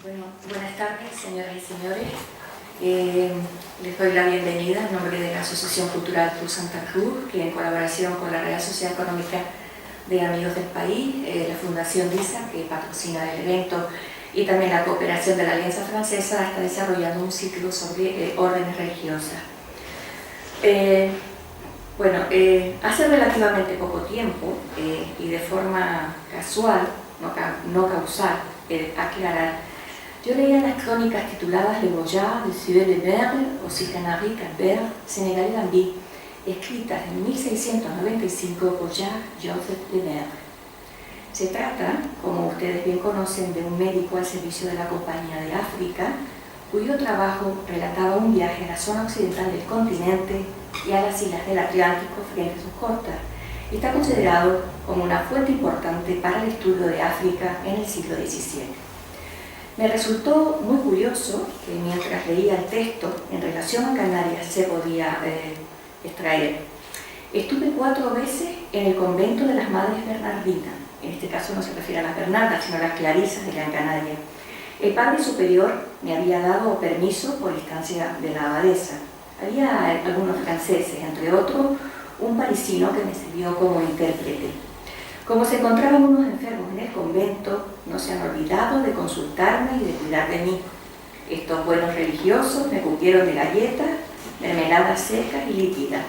Bueno, buenas tardes, señoras y señores. Les doy la bienvenida en nombre de la Asociación Cultural Cruz Santa Cruz, que en colaboración con la Real Sociedad Económica de Amigos del País, la Fundación DISA, que patrocina el evento, y también la cooperación de la Alianza Francesa, está desarrollando un ciclo sobre órdenes religiosas. Hace relativamente poco tiempo y de forma casual, no causal, aclarar, yo leía las crónicas tituladas Le Boyard de Cieux de Berle o Sicanari Calbert, Sénégalais Lambi, escritas en 1695 por Jacques-Joseph de Berle. Se trata, como ustedes bien conocen, de un médico al servicio de la Compañía de África, cuyo trabajo relataba un viaje a la zona occidental del continente y a las islas del Atlántico frente a sus costas, y está considerado como una fuente importante para el estudio de África en el siglo XVII. Me resultó muy curioso que mientras leía el texto en relación a Canarias se podía extraer. Estuve 4 veces en el convento de las Madres Bernardinas. En este caso no se refiere a las Bernardas, sino a las Clarisas de Gran Canaria. El padre superior me había dado permiso por instancia de la abadesa. Había algunos franceses, entre otros un parisino que me sirvió como intérprete. Como se encontraban unos enfermos en el convento, no se han olvidado de consultarme y de cuidar de mí. Estos buenos religiosos me cupieron de galletas, mermeladas secas y líquidas,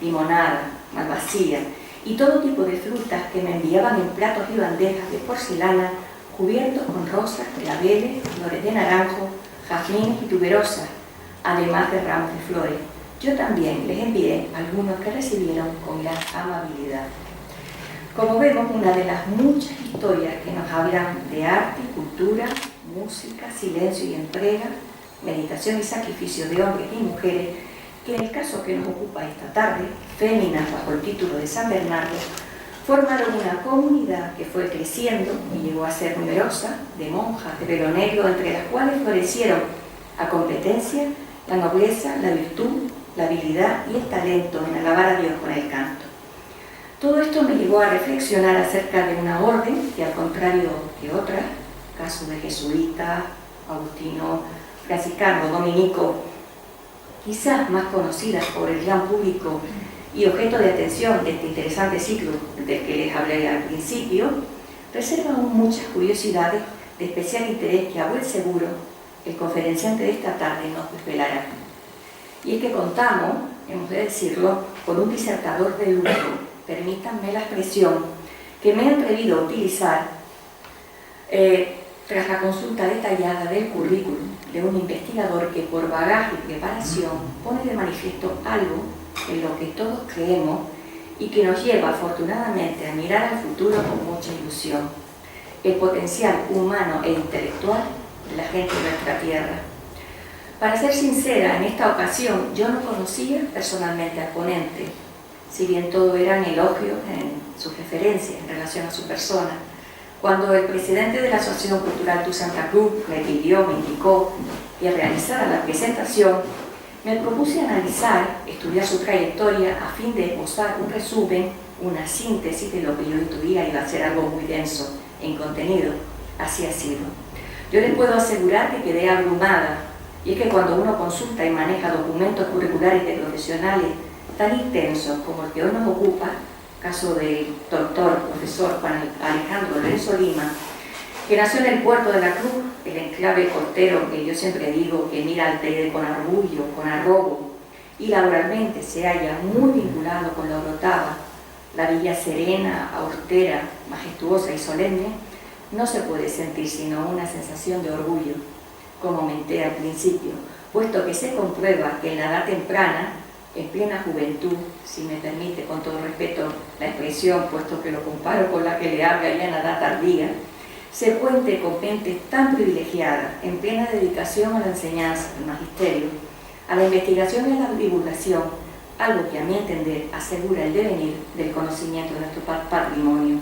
limonada, malvasía y todo tipo de frutas que me enviaban en platos y bandejas de porcelana cubiertos con rosas, claveles, flores de naranjo, jazmines y tuberosas, además de ramos de flores. Yo también les envié algunos que recibieron con gran amabilidad. Como vemos, una de las muchas historias que nos hablan de arte y cultura, música, silencio y entrega, meditación y sacrificio de hombres y mujeres, que en el caso que nos ocupa esta tarde, féminas bajo el título de San Bernardo, formaron una comunidad que fue creciendo y llegó a ser numerosa, de monjas de velo negro, entre las cuales florecieron a competencia la nobleza, la virtud, la habilidad y el talento en alabar a Dios con el canto. Todo esto me llevó a reflexionar acerca de una orden que, al contrario que otras, casos de jesuita, agustino, franciscano, dominico, quizás más conocidas por el gran público y objeto de atención de este interesante ciclo del que les hablé al principio, reserva aún muchas curiosidades de especial interés que a buen seguro el conferenciante de esta tarde nos desvelará. Y es que contamos, hemos de decirlo, con un disertador de lujo, permítanme la expresión, que me he atrevido a utilizar tras la consulta detallada del currículum de un investigador que por bagaje y preparación pone de manifiesto algo en lo que todos creemos y que nos lleva afortunadamente a mirar al futuro con mucha ilusión: el potencial humano e intelectual de la gente de nuestra tierra. Para ser sincera, en esta ocasión yo no conocía personalmente al ponente, si bien todo eran elogios en sus referencias en relación a su persona. Cuando el presidente de la Asociación Cultural Cruz Santa Cruz me indicó que realizara la presentación, me propuse analizar, estudiar su trayectoria a fin de esbozar un resumen, una síntesis de lo que yo intuía iba a ser algo muy denso en contenido. Así ha sido. Yo les puedo asegurar que quedé abrumada, y es que cuando uno consulta y maneja documentos curriculares de profesionales tan intensos como el que hoy nos ocupa, caso del profesor Juan Alejandro Lorenzo Lima, que nació en el puerto de la Cruz, el enclave costero que yo siempre digo que mira al Teide con orgullo, con arrobo, y laboralmente se halla muy vinculado con la Orotava, la villa serena, austera, majestuosa y solemne, no se puede sentir sino una sensación de orgullo, como menté al principio, puesto que se comprueba que en la edad temprana, en plena juventud, si me permite con todo respeto la expresión, puesto que lo comparo con la que le habla ya en la edad tardía, se cuente con gente tan privilegiada, en plena dedicación a la enseñanza, al magisterio, a la investigación y a la divulgación, algo que a mi entender asegura el devenir del conocimiento de nuestro patrimonio.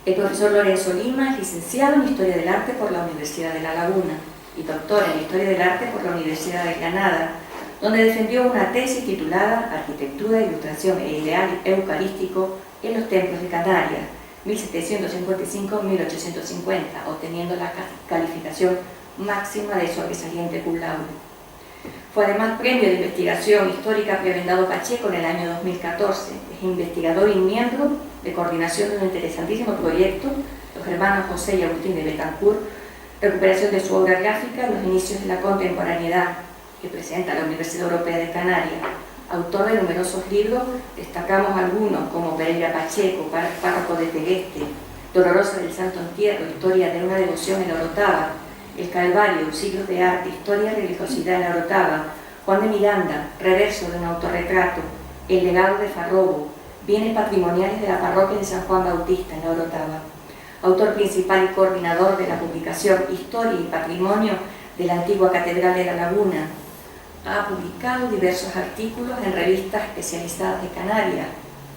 El profesor Lorenzo Lima es licenciado en Historia del Arte por la Universidad de La Laguna y doctor en Historia del Arte por la Universidad de Granada, donde defendió una tesis titulada Arquitectura, Ilustración e Ideal Eucarístico en los Templos de Canarias, 1755-1850, obteniendo la calificación máxima de sobresaliente cum laude. Fue además premio de investigación histórica prebendado Pacheco en el año 2014. Es investigador y miembro de coordinación de un interesantísimo proyecto, los hermanos José y Agustín de Betancourt, recuperación de su obra gráfica, Los inicios de la contemporaneidad, que presenta la Universidad Europea de Canarias. Autor de numerosos libros, destacamos algunos como Pereira Pacheco, Párroco de Tegueste, Dolorosa del Santo Entierro, Historia de una devoción en la Orotava, El Calvario, Siglos de arte, Historia y religiosidad en la Orotava, Juan de Miranda, Reverso de un autorretrato, El legado de Farrobo, Bienes patrimoniales de la parroquia de San Juan Bautista en la Orotava. Autor principal y coordinador de la publicación Historia y Patrimonio de la antigua Catedral de la Laguna. Ha publicado diversos artículos en revistas especializadas de Canarias,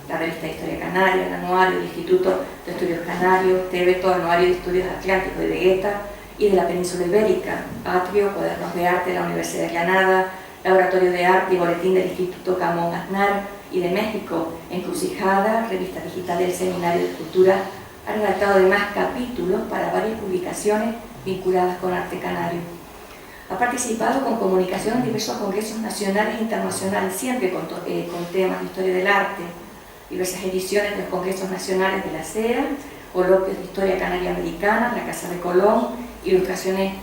la revista Historia Canaria, el Anuario del Instituto de Estudios Canarios, Tebeto, Anuario de Estudios Atlánticos de Vegueta y de la Península Ibérica, Atrio, Cuadernos de Arte de la Universidad de Granada, Laboratorio de Arte y Boletín del Instituto Camón Aznar y de México, Encrucijada, revista digital del Seminario de Cultura. Ha redactado además capítulos para varias publicaciones vinculadas con arte canario. Ha participado con comunicación en diversos congresos nacionales e internacionales, siempre con temas de historia del arte, diversas ediciones de los congresos nacionales de la CEA, coloquios de historia canaria americana, la Casa de Colón, ilustraciones,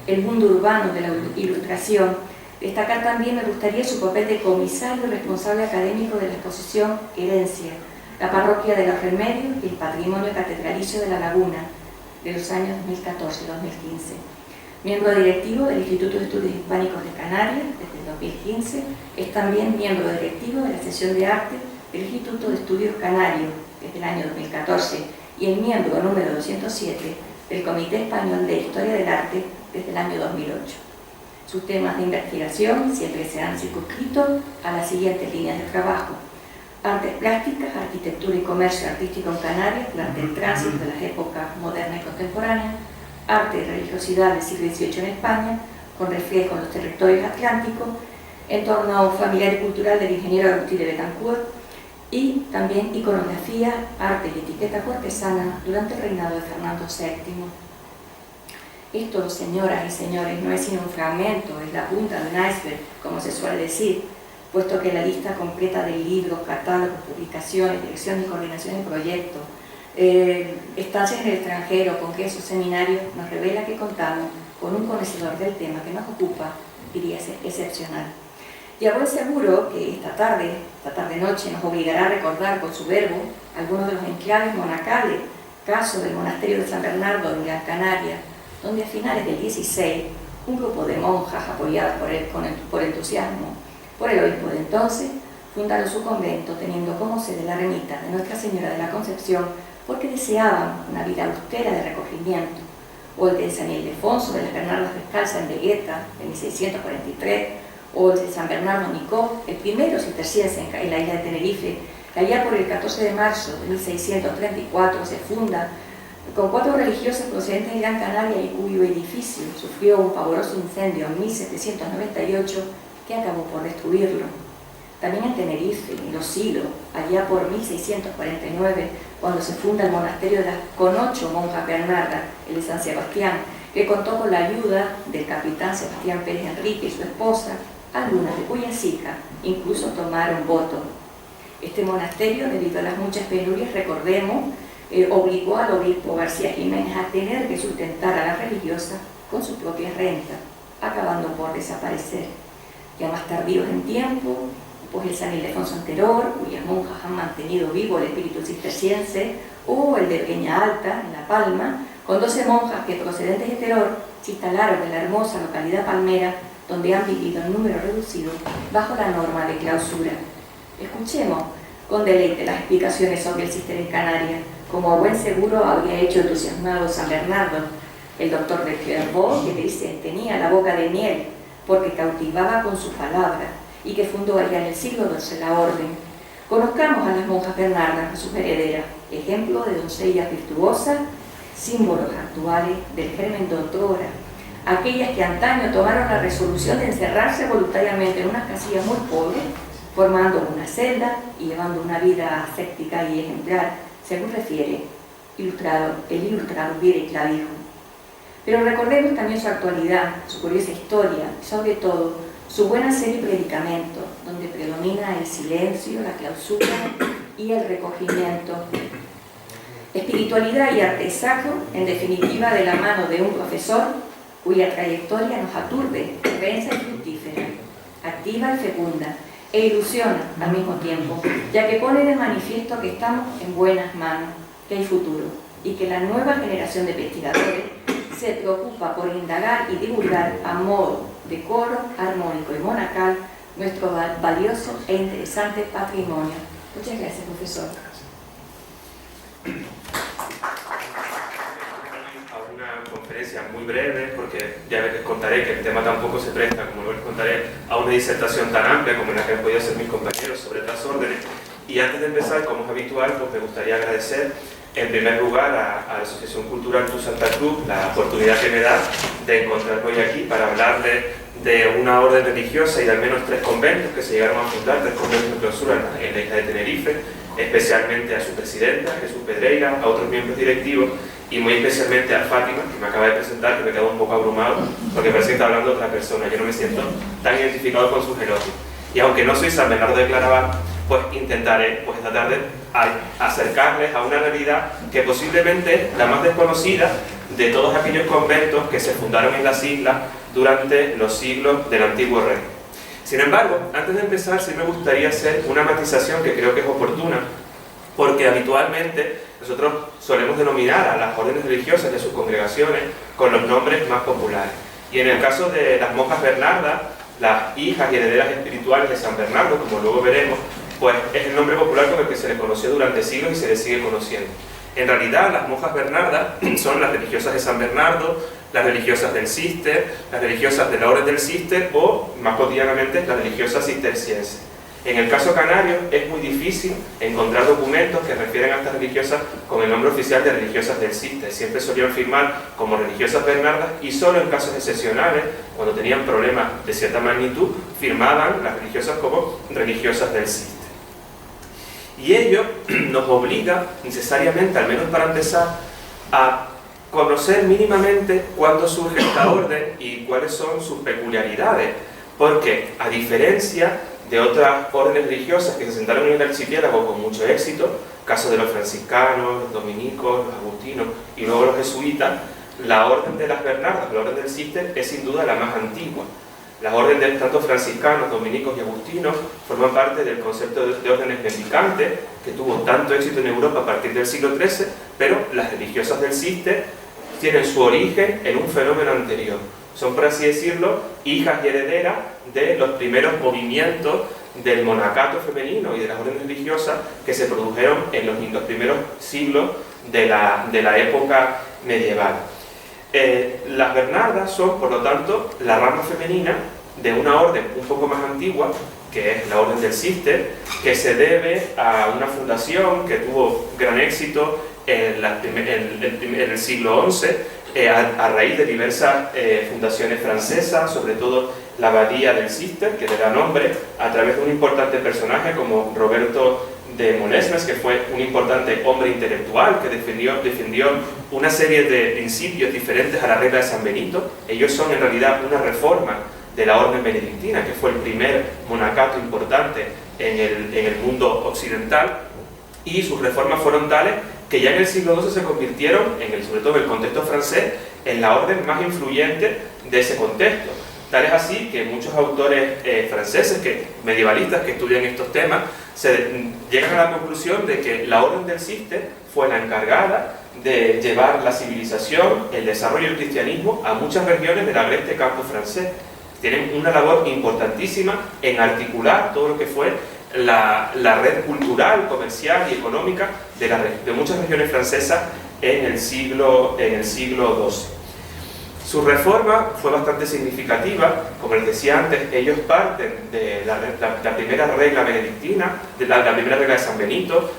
el mundo urbano de la ilustración. Destacar también me gustaría su papel de comisario y responsable académico de la exposición Herencia, la parroquia de los Remedios y el patrimonio catedralicio de la Laguna, de los años 2014-2015. Miembro directivo del Instituto de Estudios Hispánicos de Canarias desde el 2015, es también miembro directivo de la sección de arte del Instituto de Estudios Canarios desde el año 2014 y el miembro número 207 del Comité Español de Historia del Arte desde el año 2008. Sus temas de investigación siempre se han circunscrito a las siguientes líneas de trabajo: artes plásticas, arquitectura y comercio artístico en Canarias durante el tránsito de las épocas moderna y contemporánea, arte y religiosidad del siglo XVIII en España, con reflejo en los territorios atlánticos, entorno familiar y cultural del ingeniero Agustín de Betancourt, y también iconografía, arte y etiqueta cortesana durante el reinado de Fernando VII. Esto, señoras y señores, no es sino un fragmento, es la punta de un iceberg, como se suele decir, puesto que la lista completa de libros, catálogos, publicaciones, dirección y coordinación de proyectos, estancias en el extranjero, congresos, seminarios, nos revela que contamos con un conocedor del tema que nos ocupa, diría excepcional. Y a buen seguro que esta tarde-noche nos obligará a recordar con su verbo algunos de los enclaves monacales, caso del monasterio de San Bernardo en Gran Canaria, donde a finales del 16 un grupo de monjas apoyadas por entusiasmo por el obispo de entonces, fundaron su convento teniendo como sede la ermita de Nuestra Señora de la Concepción porque deseaban una vida austera de recogimiento, o el de San Ildefonso de las Bernardas Descalzas en Vegueta, de 1643, o el de San Bernardo Nicó, el primero cisterciense en la isla de Tenerife, que allá por el 14 de marzo de 1634 se funda con 4 religiosas procedentes de Gran Canaria y cuyo edificio sufrió un pavoroso incendio en 1798 que acabó por destruirlo. También en Tenerife, en Los Silos, allá por 1649, cuando se funda el monasterio con 8 monjas bernardas, el de San Sebastián, que contó con la ayuda del capitán Sebastián Pérez Enrique y su esposa, algunas de cuyas hijas incluso tomaron voto. Este monasterio, debido a las muchas penurias, recordemos, obligó al obispo García Jiménez a tener que sustentar a las religiosas con su propia renta, acabando por desaparecer. Ya más tardíos en tiempo, pues el San Ildefonso anterior, cuyas monjas han mantenido vivo el espíritu cisterciense, o el de Peña Alta, en La Palma, con 12 monjas que procedentes de Teror se instalaron en la hermosa localidad palmera, donde han vivido en número reducido bajo la norma de clausura. Escuchemos con deleite las explicaciones sobre el cister en Canarias, como a buen seguro había hecho entusiasmado San Bernardo, el doctor de Clairvaux, que dice tenía la boca de miel, porque cautivaba con su palabra, y que fundó allá en el siglo XII la orden. Conozcamos a las monjas bernardas, a sus herederas, ejemplo de doncellas virtuosas, símbolos actuales del germen de otrora, aquellas que antaño tomaron la resolución de encerrarse voluntariamente en unas casillas muy pobres, formando una celda y llevando una vida ascética y ejemplar, según refiere el ilustrado Viere Clavijo. Pero recordemos también su actualidad, su curiosa historia y sobre todo su buena serie Predicamento, donde predomina el silencio, la clausura y el recogimiento. Espiritualidad y arte sacro, en definitiva, de la mano de un profesor cuya trayectoria nos aturde, densa y fructífera, activa y fecunda, e ilusiona al mismo tiempo, ya que pone de manifiesto que estamos en buenas manos, que hay futuro, y que la nueva generación de investigadores se preocupa por indagar y divulgar a modo de coro armónico y monacal nuestro valioso e interesante patrimonio. Muchas gracias, profesor. A una conferencia muy breve, porque ya les contaré que el tema tampoco se presta, como les contaré, a una disertación tan amplia como la que han podido hacer mis compañeros sobre otras órdenes. Y antes de empezar, como es habitual, pues me gustaría agradecer en primer lugar a la Asociación Cultural Tu Santa Cruz la oportunidad que me da de encontrarme hoy aquí para hablarles de una orden religiosa y de al menos 3 conventos que se llegaron a fundar, 3 conventos de clausura en la isla de Tenerife, especialmente a su presidenta, Jesús Pedreira, a otros miembros directivos y muy especialmente a Fátima, que me acaba de presentar, que me quedo un poco abrumado porque parece que está hablando de otra persona. Yo no me siento tan identificado con sus elogios. Y aunque no soy San Bernardo de Claraval, pues intentaré esta tarde acercarles a una realidad que posiblemente es la más desconocida de todos aquellos conventos que se fundaron en las islas durante los siglos del Antiguo Reino. Sin embargo, antes de empezar, sí me gustaría hacer una matización que creo que es oportuna, porque habitualmente nosotros solemos denominar a las órdenes religiosas y a sus congregaciones con los nombres más populares. Y en el caso de las monjas Bernardas, las hijas y herederas espirituales de San Bernardo, como luego veremos, pues es el nombre popular con el que se le conoció durante siglos y se le sigue conociendo. En realidad, las monjas Bernardas son las religiosas de San Bernardo, las religiosas del Cister, las religiosas de la Orden del Cister o, más cotidianamente, las religiosas cistercienses. En el caso canario es muy difícil encontrar documentos que refieren a estas religiosas con el nombre oficial de religiosas del Cister. Siempre solían firmar como religiosas Bernardas y solo en casos excepcionales, cuando tenían problemas de cierta magnitud, firmaban las religiosas como religiosas del Cister. Y ello nos obliga necesariamente, al menos para empezar, a conocer mínimamente cuándo surge esta orden y cuáles son sus peculiaridades, porque a diferencia de otras órdenes religiosas que se sentaron en el archipiélago con mucho éxito, caso de los franciscanos, los dominicos, los agustinos y luego los jesuitas, la orden de las Bernardas, la orden del Cister, es sin duda la más antigua. Las órdenes de tanto franciscanos, dominicos y agustinos forman parte del concepto de órdenes mendicantes que tuvo tanto éxito en Europa a partir del siglo XIII, pero las religiosas del Cister tienen su origen en un fenómeno anterior. Son, por así decirlo, hijas y herederas de los primeros movimientos del monacato femenino y de las órdenes religiosas que se produjeron en los primeros siglos de la época medieval. Las Bernardas son, por lo tanto, la rama femenina de una orden un poco más antigua, que es la Orden del Cister, que se debe a una fundación que tuvo gran éxito en el siglo XI, a raíz de diversas fundaciones francesas, sobre todo la abadía del Cister, que le da nombre a través de un importante personaje como Roberto de Monesmes, que fue un importante hombre intelectual que defendió una serie de principios diferentes a la regla de San Benito. Ellos son en realidad una reforma de la orden benedictina, que fue el primer monacato importante en el mundo occidental, y sus reformas fueron tales que ya en el siglo XII se convirtieron, sobre todo en el contexto francés, en la orden más influyente de ese contexto. Tal es así que muchos autores franceses, medievalistas que estudian estos temas, llegan a la conclusión de que la Orden del Cister fue la encargada de llevar la civilización, el desarrollo del cristianismo a muchas regiones del agreste campo francés. Tienen una labor importantísima en articular todo lo que fue la red cultural, comercial y económica de muchas regiones francesas en el siglo XII. Su reforma fue bastante significativa. Como les decía antes, ellos parten de la primera regla benedictina, de la primera regla de San Benito,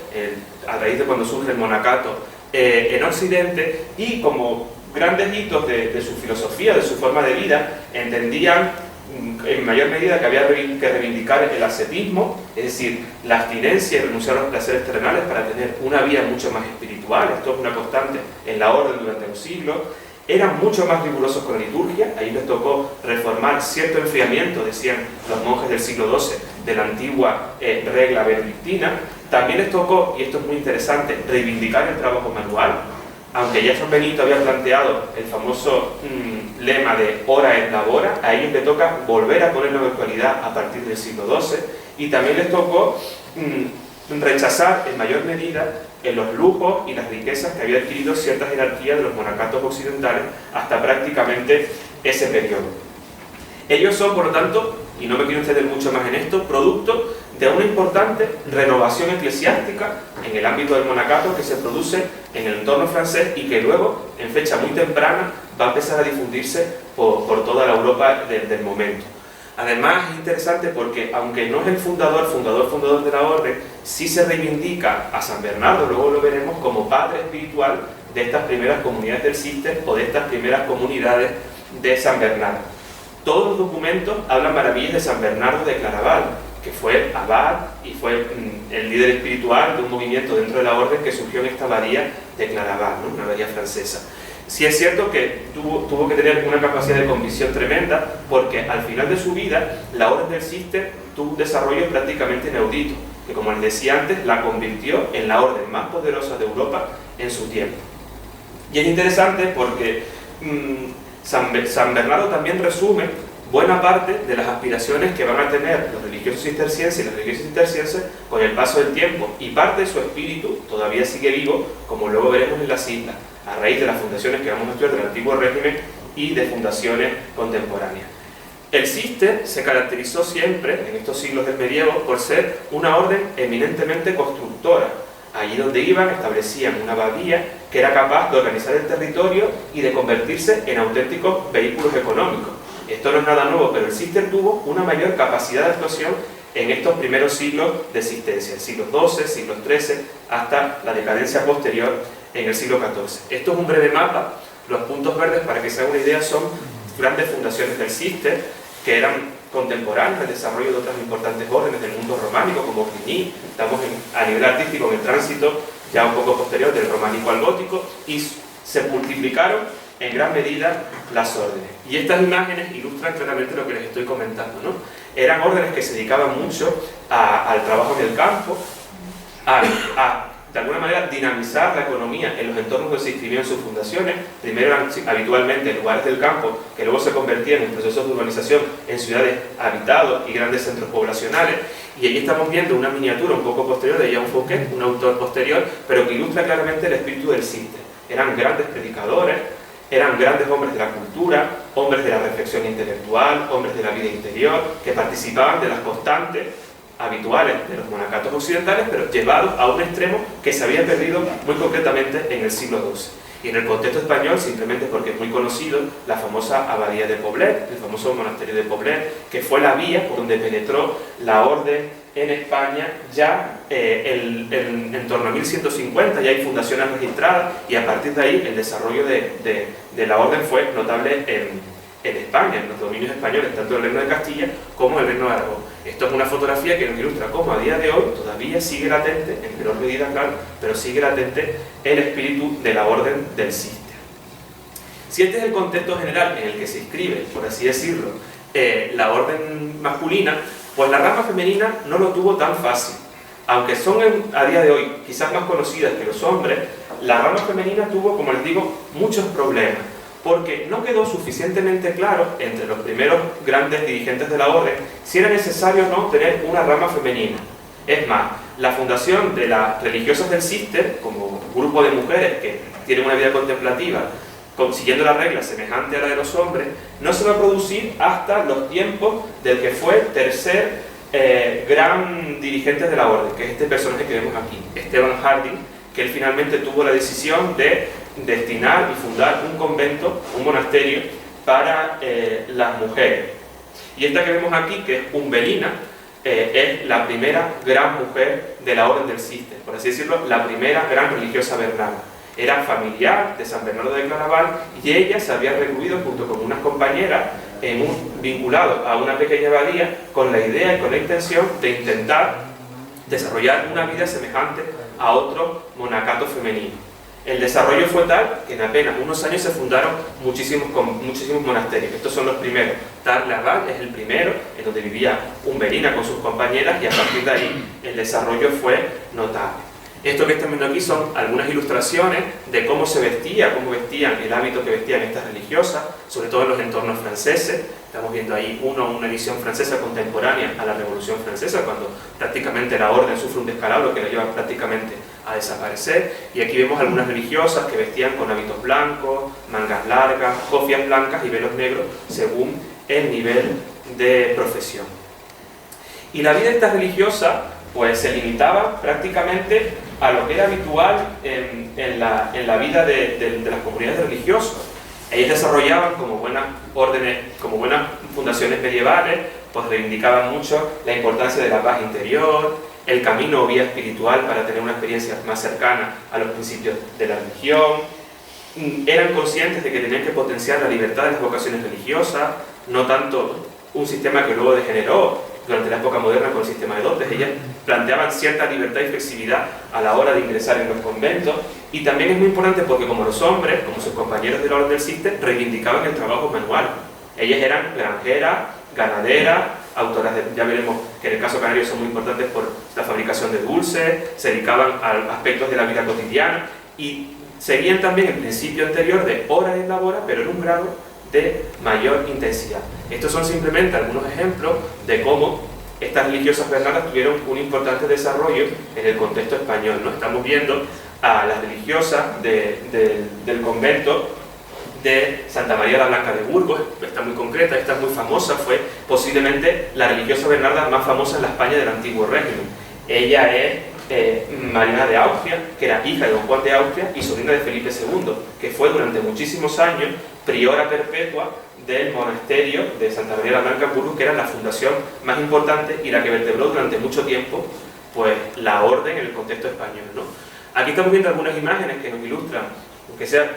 a raíz de cuando surge el monacato en Occidente, y como grandes hitos de su filosofía, de su forma de vida, entendían en mayor medida que había que reivindicar el ascetismo, es decir, la abstinencia y renunciar a los placeres terrenales para tener una vida mucho más espiritual. Esto es una constante en la orden durante un siglo. Eran mucho más rigurosos con la liturgia. Ahí les tocó reformar cierto enfriamiento, decían los monjes del siglo XII, de la antigua regla benedictina. También les tocó, y esto es muy interesante, reivindicar el trabajo manual. Aunque ya San Benito había planteado el famoso lema de ora et labora, a ellos les toca volver a ponerlo en actualidad a partir del siglo XII, y también les tocó rechazar en mayor medida los lujos y las riquezas que había adquirido cierta jerarquía de los monacatos occidentales hasta prácticamente ese periodo. Ellos son, por lo tanto, y no me quiero extender mucho más en esto, producto de una importante renovación eclesiástica en el ámbito del monacato que se produce en el entorno francés y que luego, en fecha muy temprana, va a empezar a difundirse por toda la Europa del momento. Además, es interesante porque, aunque no es el fundador de la orden, sí se reivindica a San Bernardo, luego lo veremos, como padre espiritual de estas primeras comunidades del Cister o de estas primeras comunidades de San Bernardo. Todos los documentos hablan maravillas de San Bernardo de Claraval, que fue abad y fue el líder espiritual de un movimiento dentro de la orden que surgió en esta abadía de Claraval, ¿no? Una abadía francesa. Sí es cierto que tuvo que tener una capacidad de convicción tremenda, porque al final de su vida la orden del Cister tuvo un desarrollo prácticamente inaudito, que, como les decía antes, la convirtió en la orden más poderosa de Europa en su tiempo. Y es interesante porque San Bernardo también resume buena parte de las aspiraciones que van a tener los religiosos cistercienses y las religiosas cistercienses con el paso del tiempo, y parte de su espíritu todavía sigue vivo, como luego veremos en las islas, a raíz de las fundaciones que vamos a estudiar del antiguo régimen y de fundaciones contemporáneas. El Cister se caracterizó siempre, en estos siglos del medievo, por ser una orden eminentemente constructora. Allí donde iban establecían una abadía que era capaz de organizar el territorio y de convertirse en auténticos vehículos económicos. Esto no es nada nuevo, pero el Cister tuvo una mayor capacidad de actuación en estos primeros siglos de existencia, el siglo XII, siglo XIII, hasta la decadencia posterior en el siglo XIV. Esto es un breve mapa. Los puntos verdes, para que se hagan una idea, son grandes fundaciones del Cister, que eran contemporáneas al desarrollo de otras importantes órdenes del mundo románico, como Cluny. Estamos a nivel artístico en el tránsito ya un poco posterior del románico al gótico, y se multiplicaron en gran medida las órdenes. Y estas imágenes ilustran claramente lo que les estoy comentando, ¿no? Eran órdenes que se dedicaban mucho al trabajo en el campo, de alguna manera dinamizar la economía en los entornos donde se inscribían sus fundaciones. Primero eran habitualmente lugares del campo que luego se convertían en procesos de urbanización en ciudades habitados y grandes centros poblacionales. Y aquí estamos viendo una miniatura un poco posterior de Jean Fouquet, un autor posterior, pero que ilustra claramente el espíritu del Cister. Eran grandes predicadores, eran grandes hombres de la cultura, hombres de la reflexión intelectual, hombres de la vida interior, que participaban de las constantes habituales de los monacatos occidentales, pero llevados a un extremo que se había perdido muy concretamente en el siglo XII. Y en el contexto español, simplemente porque es muy conocido, la famosa abadía de Poblet, el famoso monasterio de Poblet, que fue la vía por donde penetró la orden en España ya en torno a 1150, ya hay fundaciones registradas, y a partir de ahí el desarrollo de la orden fue notable en España, en los dominios españoles, tanto el Reino de Castilla como el Reino de Aragón. Esto es una fotografía que nos ilustra cómo a día de hoy todavía sigue latente, en menor medida claro, pero sigue latente el espíritu de la orden del Cister. Si este es el contexto general en el que se inscribe, por así decirlo, la orden masculina, pues la rama femenina no lo tuvo tan fácil. Aunque son a día de hoy quizás más conocidas que los hombres, la rama femenina tuvo, como les digo, muchos problemas, porque no quedó suficientemente claro entre los primeros grandes dirigentes de la orden si era necesario o no tener una rama femenina. Es más, la fundación de las religiosas del Cister, como grupo de mujeres que tienen una vida contemplativa, siguiendo la regla semejante a la de los hombres, no se va a producir hasta los tiempos del que fue tercer gran dirigente de la orden, que es este personaje que vemos aquí, Esteban Harding, que él finalmente tuvo la decisión de destinar y fundar un convento, un monasterio para las mujeres. Y esta que vemos aquí, que es Umbelina, es la primera gran mujer de la orden del Cister, por así decirlo, la primera gran religiosa bernarda. Era familiar de San Bernardo de Claraval y ella se había recluido junto con unas compañeras vinculado a una pequeña abadía con la idea y con la intención de intentar desarrollar una vida semejante a otro monacato femenino. El desarrollo fue tal que en apenas unos años se fundaron muchísimos monasterios. Estos son los primeros. Tar-le-Abad es el primero, en donde vivía Humberina con sus compañeras, y a partir de ahí el desarrollo fue notable. Esto que estamos viendo aquí son algunas ilustraciones de cómo se vestía, cómo vestían, el hábito que vestían estas religiosas, sobre todo en los entornos franceses. Estamos viendo ahí una edición francesa contemporánea a la Revolución Francesa, cuando prácticamente la orden sufre un descalabro que la lleva prácticamente a desaparecer. Y aquí vemos algunas religiosas que vestían con hábitos blancos, mangas largas, cofias blancas y velos negros, según el nivel de profesión. Y la vida de estas religiosas pues se limitaba prácticamente a lo que era habitual en la vida de las comunidades religiosas. Ellas desarrollaban como buenas órdenes, como buenas fundaciones medievales, pues reivindicaban mucho la importancia de la paz interior, el camino o vía espiritual para tener una experiencia más cercana a los principios de la religión. Eran conscientes de que tenían que potenciar la libertad de las vocaciones religiosas, no tanto un sistema que luego degeneró durante la época moderna con el sistema de dotes. Ellas planteaban cierta libertad y flexibilidad a la hora de ingresar en los conventos, y también es muy importante porque como los hombres, como sus compañeros de la orden del Cister, reivindicaban el trabajo manual. Ellas eran granjeras, ganaderas, autoras de, ya veremos que en el caso canario son muy importantes por la fabricación de dulces, se dedicaban a aspectos de la vida cotidiana y seguían también el principio anterior de hora en labora, pero en un grado de mayor intensidad. Estos son simplemente algunos ejemplos de cómo estas religiosas bernardas tuvieron un importante desarrollo en el contexto español, ¿no? Estamos viendo a las religiosas del convento de Santa María la Blanca de Burgos. Esta muy concreta, esta es muy famosa, fue posiblemente la religiosa bernarda más famosa en la España del antiguo régimen. Ella es Mariana de Austria, que era hija de don Juan de Austria y sobrina de Felipe II, que fue durante muchísimos años priora perpetua del monasterio de Santa María la Blanca en Burgos, que era la fundación más importante y la que vertebró durante mucho tiempo pues, la orden en el contexto español, ¿no? Aquí estamos viendo algunas imágenes que nos ilustran, aunque sea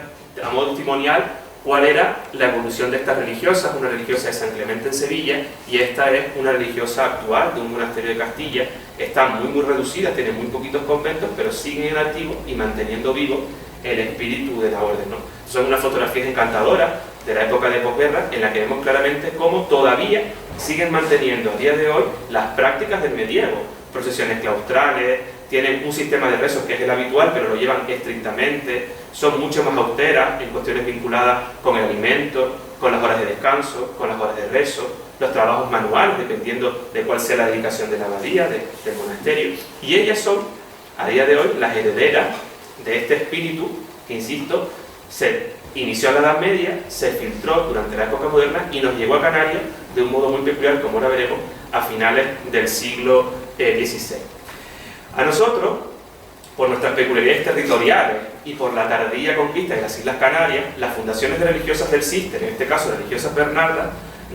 a modo testimonial, cuál era la evolución de estas religiosas. Una religiosa de San Clemente en Sevilla, y esta es una religiosa actual de un monasterio de Castilla. Están muy reducidas, tienen muy poquitos conventos, pero siguen en activo y manteniendo vivo el espíritu de la orden, ¿no? Son unas fotografías encantadoras de la época de posguerra, en la que vemos claramente cómo todavía siguen manteniendo a día de hoy las prácticas del medievo, procesiones claustrales, tienen un sistema de rezos que es el habitual, pero lo llevan estrictamente, son mucho más austeras en cuestiones vinculadas con el alimento, con las horas de descanso, con las horas de rezo, los trabajos manuales, dependiendo de cuál sea la dedicación de la abadía, del monasterio. Y ellas son, a día de hoy, las herederas de este espíritu que, insisto, se inició en la Edad Media, se filtró durante la época moderna y nos llegó a Canarias de un modo muy peculiar, como ahora veremos, a finales del siglo XVI. A nosotros, por nuestras peculiaridades territoriales y por la tardía conquista de las Islas Canarias, las fundaciones de religiosas del Cister, en este caso religiosas bernardas,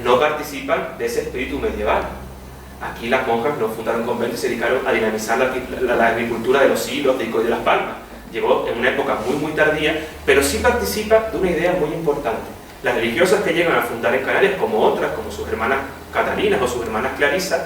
no participan de ese espíritu medieval. Aquí las monjas no fundaron conventos y se dedicaron a dinamizar la agricultura de los hilos, de Ico y de las Palmas. Llegó en una época muy tardía, pero sí participa de una idea muy importante. Las religiosas que llegan a fundar en Canarias, como otras, como sus hermanas Catalinas o sus hermanas Clarisas,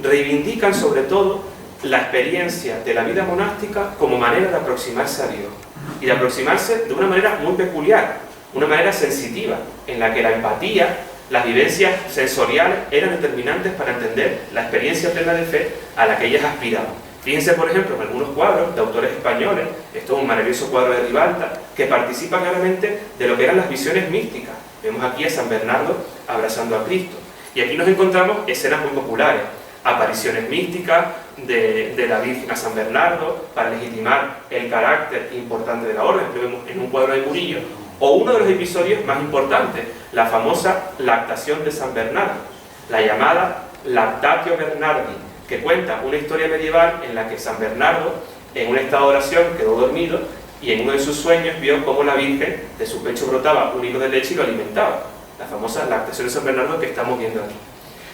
reivindican sobre todo la experiencia de la vida monástica como manera de aproximarse a Dios, y de aproximarse de una manera muy peculiar, una manera sensitiva, en la que la empatía, las vivencias sensoriales eran determinantes para entender la experiencia plena de fe a la que ellas aspiraban. Fíjense, por ejemplo, en algunos cuadros de autores españoles. Esto es un maravilloso cuadro de Ribalta, que participa claramente de lo que eran las visiones místicas. Vemos aquí a San Bernardo abrazando a Cristo. Y aquí nos encontramos escenas muy populares, apariciones místicas de la Virgen a San Bernardo, para legitimar el carácter importante de la orden, que vemos en un cuadro de Murillo, o uno de los episodios más importantes, la famosa lactación de San Bernardo, la llamada Lactatio Bernardi, que cuenta una historia medieval en la que San Bernardo, en un estado de oración, quedó dormido y en uno de sus sueños vio cómo la Virgen de su pecho brotaba un hilo de leche y lo alimentaba. La famosa lactación de San Bernardo que estamos viendo aquí.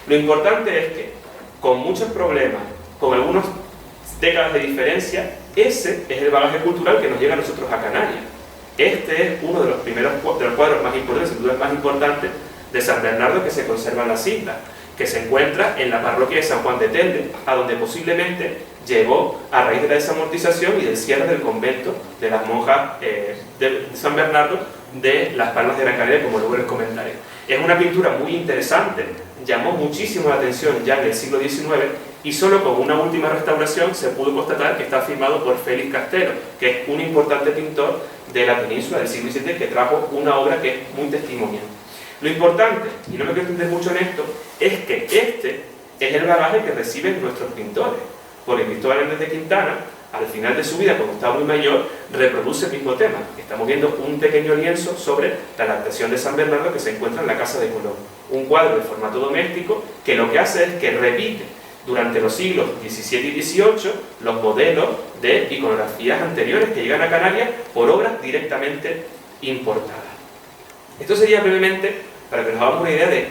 Lo importante es que, con muchos problemas, con algunas décadas de diferencia, ese es el bagaje cultural que nos llega a nosotros a Canarias. Este es uno de los primeros de los cuadros más importantes, sin duda el más importante, de San Bernardo que se conserva en las islas, que se encuentra en la parroquia de San Juan de Telde, a donde posiblemente llegó a raíz de la desamortización y del cierre del convento de las monjas de San Bernardo de Las Palmas de Gran Canaria, como luego les comentaré. Es una pintura muy interesante, llamó muchísimo la atención ya en el siglo XIX y solo con una última restauración se pudo constatar que está firmado por Félix Castelo, que es un importante pintor de la península del siglo XVII que trajo una obra que es muy testimonial. Lo importante, y no me quiero extender mucho en esto, es que este es el bagaje que reciben nuestros pintores, porque Cristóbal Hernández de Quintana, al final de su vida, cuando estaba muy mayor, reproduce el mismo tema. Estamos viendo un pequeño lienzo sobre la adaptación de San Bernardo que se encuentra en la Casa de Colón. Un cuadro de formato doméstico que lo que hace es que repite durante los siglos XVII y XVIII los modelos de iconografías anteriores que llegan a Canarias por obras directamente importadas. Esto sería brevemente para que nos hagamos una idea de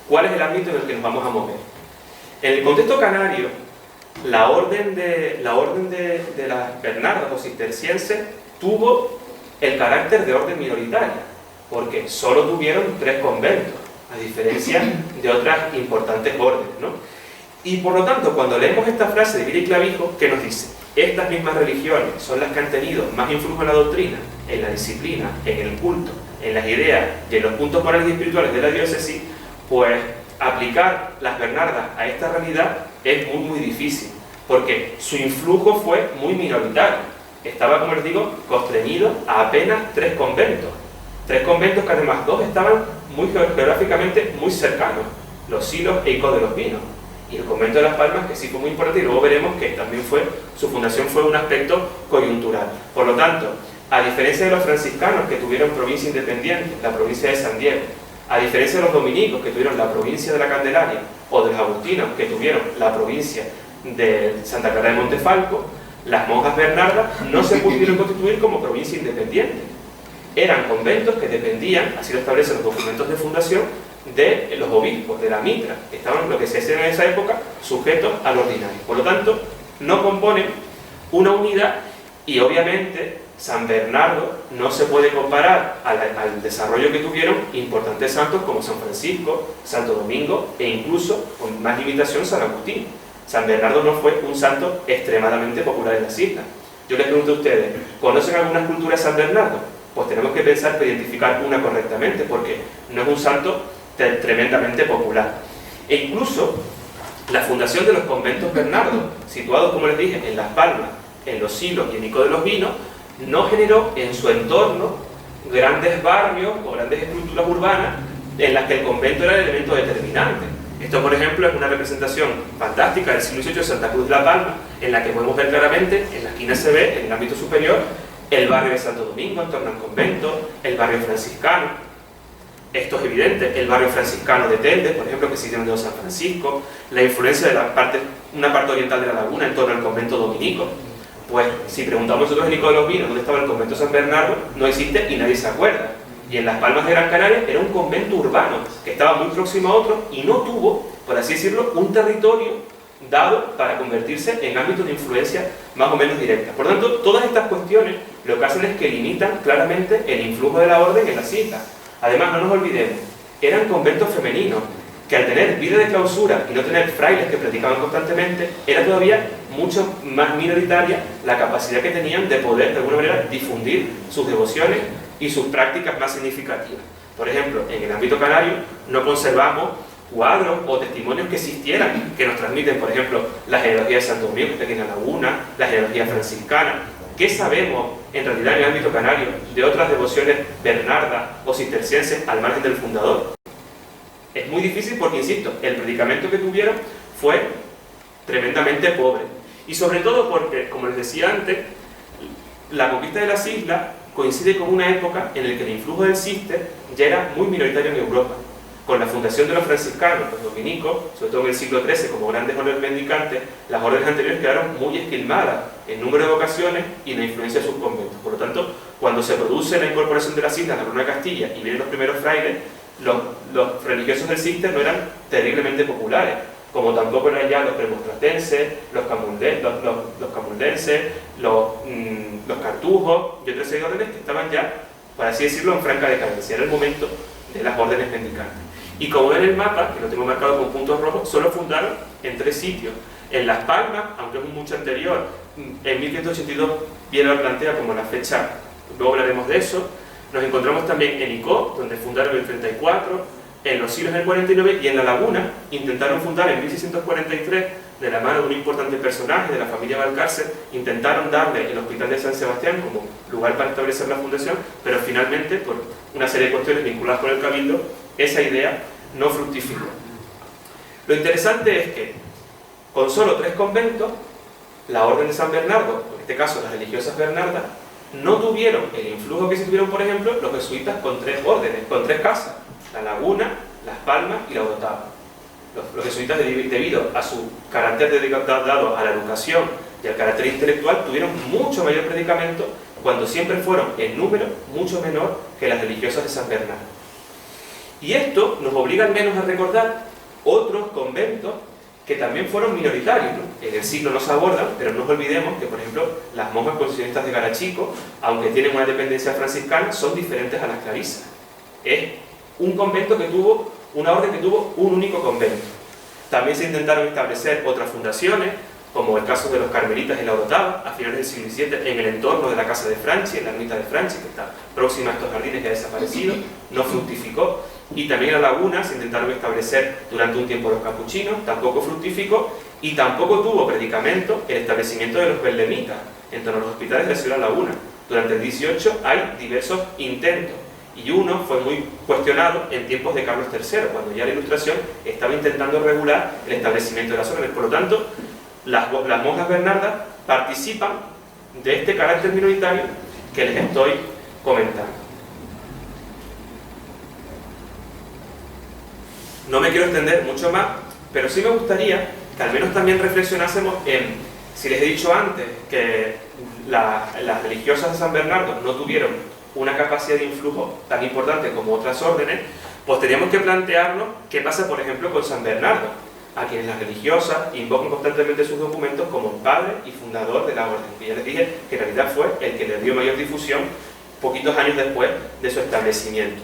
cuál es el ámbito en el que nos vamos a mover. En el contexto canario, la orden de las Bernardas o cistercienses tuvo el carácter de orden minoritaria, porque solo tuvieron 3 conventos, a diferencia de otras importantes órdenes, ¿no? Y por lo tanto, cuando leemos esta frase de Vila y Clavijo, ¿qué nos dice? Estas mismas religiones son las que han tenido más influjo en la doctrina, en la disciplina, en el culto, en las ideas y en los puntos morales y espirituales de la diócesis, pues aplicar las Bernardas a esta realidad es muy difícil, porque su influjo fue muy minoritario. Estaba, como les digo, constreñido a apenas 3 conventos. 3 conventos que además 2 estaban geográficamente muy cercanos, Los Silos e Ico de los Vinos. Y el convento de Las Palmas, que sí fue muy importante, y luego veremos que también su fundación fue un aspecto coyuntural. Por lo tanto, a diferencia de los franciscanos que tuvieron provincia independiente, la provincia de San Diego, a diferencia de los dominicos que tuvieron la provincia de la Candelaria, o de los agustinos que tuvieron la provincia de Santa Clara de Montefalco, las monjas bernardas no se pudieron constituir como provincia independiente. Eran conventos que dependían, así lo establecen los documentos de fundación, de los obispos, de la mitra, que estaban, lo que se hacía en esa época, sujetos al ordinario. Por lo tanto, no componen una unidad y obviamente San Bernardo no se puede comparar al desarrollo que tuvieron importantes santos como San Francisco, Santo Domingo e incluso, con más limitación, San Agustín. San Bernardo no fue un santo extremadamente popular en las islas. Yo les pregunto a ustedes, ¿conocen alguna cultura de San Bernardo? Pues tenemos que pensar para identificar una correctamente, porque no es un santo tremendamente popular. E incluso la fundación de los conventos Bernardos, situados, como les dije, en Las Palmas, en Los Silos y en Ico de los Vinos, no generó en su entorno grandes barrios o grandes estructuras urbanas en las que el convento era el elemento determinante. Esto, por ejemplo, es una representación fantástica del siglo XVIII de Santa Cruz de la Palma, en la que podemos ver claramente, en la esquina se ve, en el ámbito superior, el barrio de Santo Domingo en torno al convento, el barrio franciscano. Esto es evidente, el barrio franciscano de Telde, por ejemplo, que sigue en San Francisco, la influencia de una parte oriental de la laguna en torno al convento dominico. Pues si preguntamos nosotros en Ico de los Vinos dónde estaba el convento de San Bernardo, no existe y nadie se acuerda. Y en Las Palmas de Gran Canaria era un convento urbano que estaba muy próximo a otro y no tuvo, por así decirlo, un territorio dado para convertirse en ámbitos de influencia más o menos directa. Por lo tanto, todas estas cuestiones lo que hacen es que limitan claramente el influjo de la orden en las islas. Además, no nos olvidemos, eran conventos femeninos, que al tener vida de clausura y no tener frailes que practicaban constantemente, era todavía mucho más minoritaria la capacidad que tenían de poder, de alguna manera, difundir sus devociones y sus prácticas más significativas. Por ejemplo, en el ámbito canario no conservamos cuadros o testimonios que existieran, que nos transmiten, por ejemplo, la genealogía de Santo Domingo, que está aquí en la laguna, la genealogía franciscana. ¿Qué sabemos en realidad en el ámbito canario de otras devociones bernardas o cistercienses al margen del fundador? Es muy difícil porque, insisto, el predicamento que tuvieron fue tremendamente pobre. Y sobre todo porque, como les decía antes, la conquista de las islas coincide con una época en la que el influjo del cister ya era muy minoritario en Europa. Con la fundación de los franciscanos, los dominicos, sobre todo en el siglo XIII, como grandes órdenes mendicantes, las órdenes anteriores quedaron muy esquilmadas en número de vocaciones y en la influencia de sus conventos. Por lo tanto, cuando se produce la incorporación de las islas a la Corona de Castilla y vienen los primeros frailes, los religiosos del cister no eran terriblemente populares, como tampoco eran ya los premostratenses, los camuldenses, los cartujos y otras serie de órdenes que estaban ya, por así decirlo, en franca decadencia. Era el momento de las órdenes mendicantes. Y como ven en el mapa, que lo tengo marcado con puntos rojos, solo fundaron en 3 sitios. En Las Palmas, aunque es mucho anterior, en 1582 Viera lo plantea como la fecha, luego hablaremos de eso. Nos encontramos también en Icó, donde fundaron en el 34, en Los Silos en el 49, y en La Laguna intentaron fundar en 1643, de la mano de un importante personaje de la familia Valcárcel, intentaron darle el Hospital de San Sebastián como lugar para establecer la fundación, pero finalmente, por una serie de cuestiones vinculadas con el Cabildo, esa idea no fructificó. Lo interesante es que, con solo 3 conventos, la Orden de San Bernardo, en este caso las religiosas Bernardas, no tuvieron el influjo que sí tuvieron, por ejemplo, los jesuitas con 3 órdenes, con 3 casas: La Laguna, Las Palmas y La Orotava. Los jesuitas, debido a su carácter dedicado a la educación y al carácter intelectual, tuvieron mucho mayor predicamento, cuando siempre fueron en número mucho menor que las religiosas de San Bernardo. Y esto nos obliga al menos a recordar otros conventos que también fueron minoritarios, ¿no? En el siglo no se abordan, pero no nos olvidemos que, por ejemplo, las monjas constitucionalistas de Garachico, aunque tienen una dependencia franciscana, son diferentes a las clarisas. Es un convento que tuvo, una orden que tuvo un único convento. También se intentaron establecer otras fundaciones, como el caso de los carmelitas en La Orotava, a finales del siglo XVII, en el entorno de la casa de Franchi, en la ermita de Franchi, que está próxima a estos jardines, que ha desaparecido, no fructificó. Y también en La Laguna se intentaron establecer durante un tiempo los capuchinos, tampoco fructificó, y tampoco tuvo predicamento el establecimiento de los betlemitas en torno a los hospitales de la ciudad de La Laguna. Durante el 18 hay diversos intentos, y uno fue muy cuestionado en tiempos de Carlos III, cuando ya la Ilustración estaba intentando regular el establecimiento de las órdenes. Por lo tanto, las monjas Bernardas participan de este carácter minoritario que les estoy comentando. No me quiero extender mucho más, pero sí me gustaría que al menos también reflexionásemos en, si les he dicho antes que las religiosas de San Bernardo no tuvieron una capacidad de influjo tan importante como otras órdenes, pues teníamos que plantearnos qué pasa, por ejemplo, con San Bernardo, a quienes las religiosas invocan constantemente sus documentos como padre y fundador de la orden, que ya les dije que en realidad fue el que le dio mayor difusión poquitos años después de su establecimiento.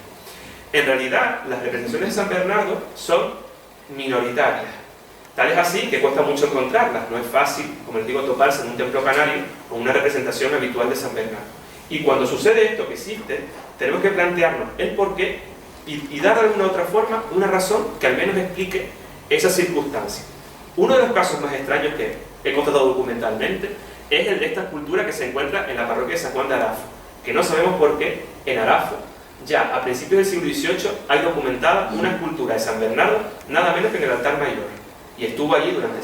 En realidad, las representaciones de San Bernardo son minoritarias. Tal es así que cuesta mucho encontrarlas. No es fácil, como les digo, toparse en un templo canario con una representación habitual de San Bernardo. Y cuando sucede esto que existe, tenemos que plantearnos el porqué y dar de alguna otra forma una razón que al menos explique esa circunstancia. Uno de los casos más extraños que he constatado documentalmente es el de esta escultura que se encuentra en la parroquia de San Juan de Arafo, que no sabemos por qué en Arafo, ya a principios del siglo XVIII, hay documentada una escultura de San Bernardo, nada menos que en el altar mayor. Y estuvo allí durante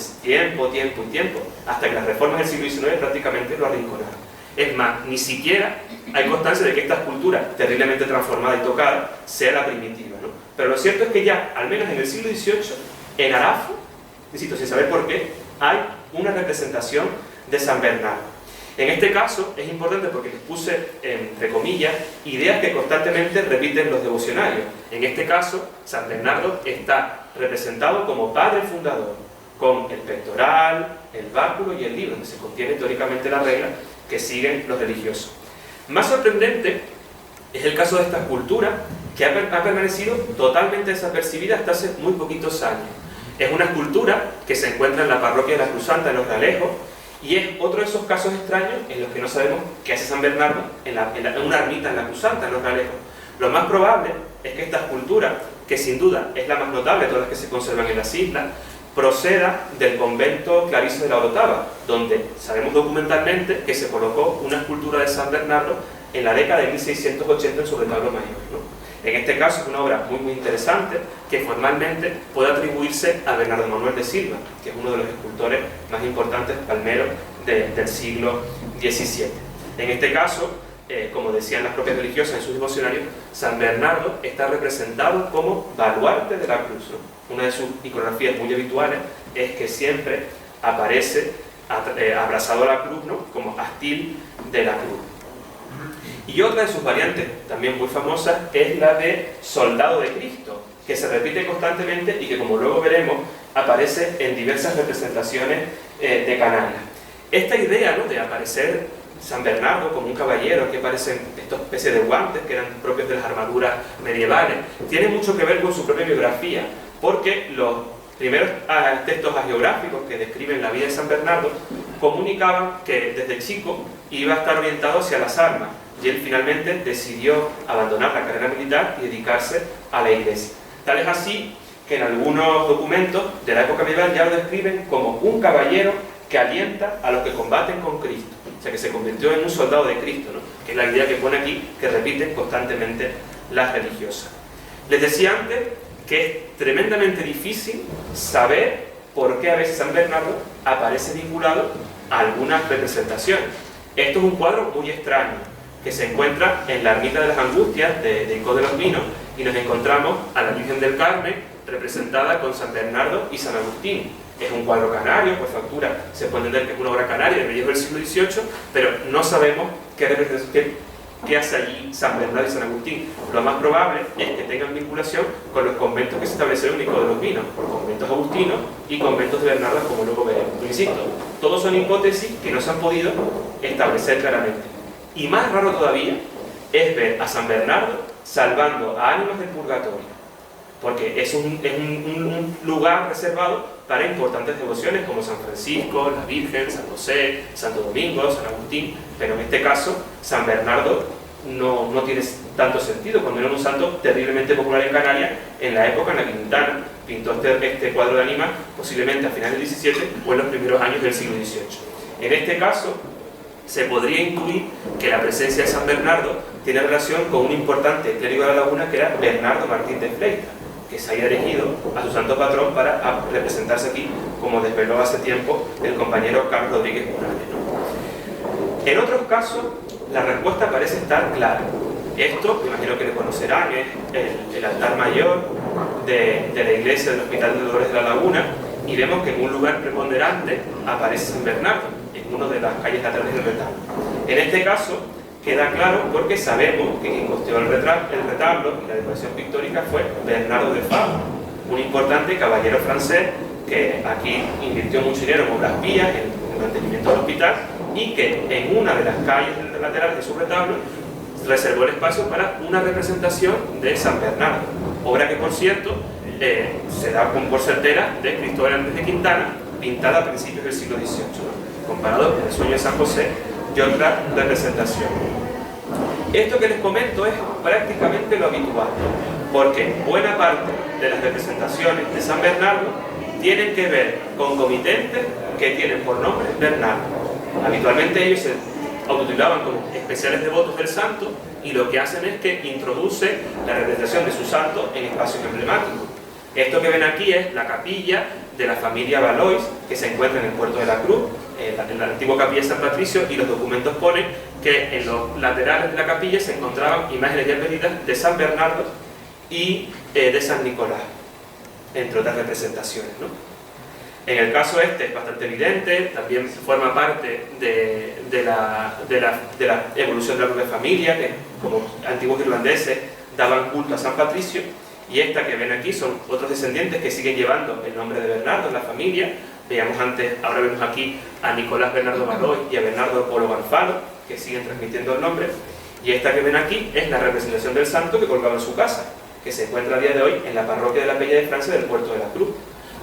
tiempo, hasta que las reformas del siglo XIX prácticamente lo arrinconaron. Es más, ni siquiera hay constancia de que esta escultura, terriblemente transformada y tocada, sea la primitiva, ¿no? Pero lo cierto es que ya, al menos en el siglo XVIII, en Arafo, insisto, sin saber por qué, hay una representación de San Bernardo. En este caso es importante porque les puse, entre comillas, ideas que constantemente repiten los devocionarios. En este caso, San Bernardo está representado como padre fundador, con el pectoral, el báculo y el libro, donde se contiene teóricamente la regla que siguen los religiosos. Más sorprendente es el caso de esta escultura, que ha permanecido totalmente desapercibida hasta hace muy poquitos años. Es una escultura que se encuentra en la parroquia de la Cruz Santa, en Los Realejos, y es otro de esos casos extraños en los que no sabemos qué hace San Bernardo en una ermita en la Cruz Santa, en Los Realejos. Lo más probable es que esta escultura, que sin duda es la más notable de todas las que se conservan en las islas, proceda del convento clarizo de La Orotava, donde sabemos documentalmente que se colocó una escultura de San Bernardo en la década de 1680 en su retablo mayor, ¿no? En este caso es una obra muy interesante que formalmente puede atribuirse a Bernardo Manuel de Silva, que es uno de los escultores más importantes palmeros del siglo XVII. En este caso, como decían las propias religiosas en sus devocionarios, San Bernardo está representado como baluarte de la cruz, ¿no? Una de sus iconografías muy habituales es que siempre aparece abrazado a la cruz, ¿no? Como astil de la cruz. Y otra de sus variantes, también muy famosas, es la de soldado de Cristo, que se repite constantemente y que, como luego veremos, aparece en diversas representaciones de Canarias. Esta idea, ¿no?, de aparecer San Bernardo como un caballero, que parecen esta especie de guantes que eran propios de las armaduras medievales, tiene mucho que ver con su propia biografía, porque los primeros textos hagiográficos que describen la vida de San Bernardo comunicaban que desde chico iba a estar orientado hacia las armas, y él finalmente decidió abandonar la carrera militar y dedicarse a la iglesia. Tal es así que en algunos documentos de la época medieval ya lo describen como un caballero que alienta a los que combaten con Cristo. O sea, que se convirtió en un soldado de Cristo, ¿no? Que es la idea que pone aquí, que repiten constantemente las religiosas. Les decía antes que es tremendamente difícil saber por qué a veces San Bernardo aparece vinculado a algunas representaciones. Esto es un cuadro muy extraño, que se encuentra en la Ermita de las Angustias de Icó de los Vinos, y nos encontramos a la Virgen del Carmen representada con San Bernardo y San Agustín. Es un cuadro canario, por factura se puede entender que es una obra canaria de mediados del siglo XVIII, pero no sabemos qué hace allí San Bernardo y San Agustín. Lo más probable es que tengan vinculación con los conventos que se establecieron en Icó de los Vinos, conventos agustinos y conventos de Bernardo, como luego veremos. Pero insisto, todos son hipótesis que no se han podido establecer claramente. Y más raro todavía es ver a San Bernardo salvando a ánimas del purgatorio, porque es un lugar reservado para importantes devociones como San Francisco, la Virgen, San José, Santo Domingo, San Agustín, pero en este caso San Bernardo no tiene tanto sentido, cuando era un santo terriblemente popular en Canarias en la época en la que Quintana pintó este cuadro de ánimas, posiblemente a finales del XVII o en los primeros años del siglo XVIII. En este caso se podría intuir que la presencia de San Bernardo tiene relación con un importante clérigo de la Laguna que era Bernardo Martín de Fleita, que se había elegido a su santo patrón para representarse aquí, como desveló hace tiempo el compañero Carlos Rodríguez Morales, ¿no? En otros casos, la respuesta parece estar clara. Esto, me imagino que lo conocerán, es el altar mayor de la iglesia del Hospital de Dolores de la Laguna, y vemos que en un lugar preponderante aparece San Bernardo, en una de las calles laterales del retablo. En este caso, queda claro porque sabemos que quien construyó el retablo y la decoración pictórica fue Bernardo de Fabra, un importante caballero francés que aquí invirtió mucho dinero en obras pías, en el mantenimiento del hospital, y que en una de las calles laterales de su retablo reservó el espacio para una representación de San Bernardo, obra que, por cierto, se da por certera de Cristóbal Andrés de Quintana, pintada a principios del siglo XVIII, ¿no? Comparado con el sueño de San José y otra representación. Esto que les comento es prácticamente lo habitual, porque buena parte de las representaciones de San Bernardo tienen que ver con comitentes que tienen por nombre Bernardo. Habitualmente ellos se autotitulaban como especiales devotos del santo, y lo que hacen es que introducen la representación de su santo en espacios emblemáticos. Esto que ven aquí es la capilla de la familia Valois, que se encuentra en el Puerto de la Cruz, en la antigua capilla de San Patricio, y los documentos ponen que en los laterales de la capilla se encontraban imágenes ya pedidas de San Bernardo y de San Nicolás, entre otras representaciones, ¿no? En el caso este es bastante evidente, también forma parte de la evolución de la propia familia, que como antiguos irlandeses daban culto a San Patricio, y esta que ven aquí son otros descendientes que siguen llevando el nombre de Bernardo en la familia. Veíamos antes, ahora vemos aquí a Nicolás Bernardo Valois y a Bernardo Polo Gonzalo, que siguen transmitiendo el nombre, y esta que ven aquí es la representación del santo que colgaba en su casa, que se encuentra a día de hoy en la parroquia de la Peña de Francia del Puerto de la Cruz.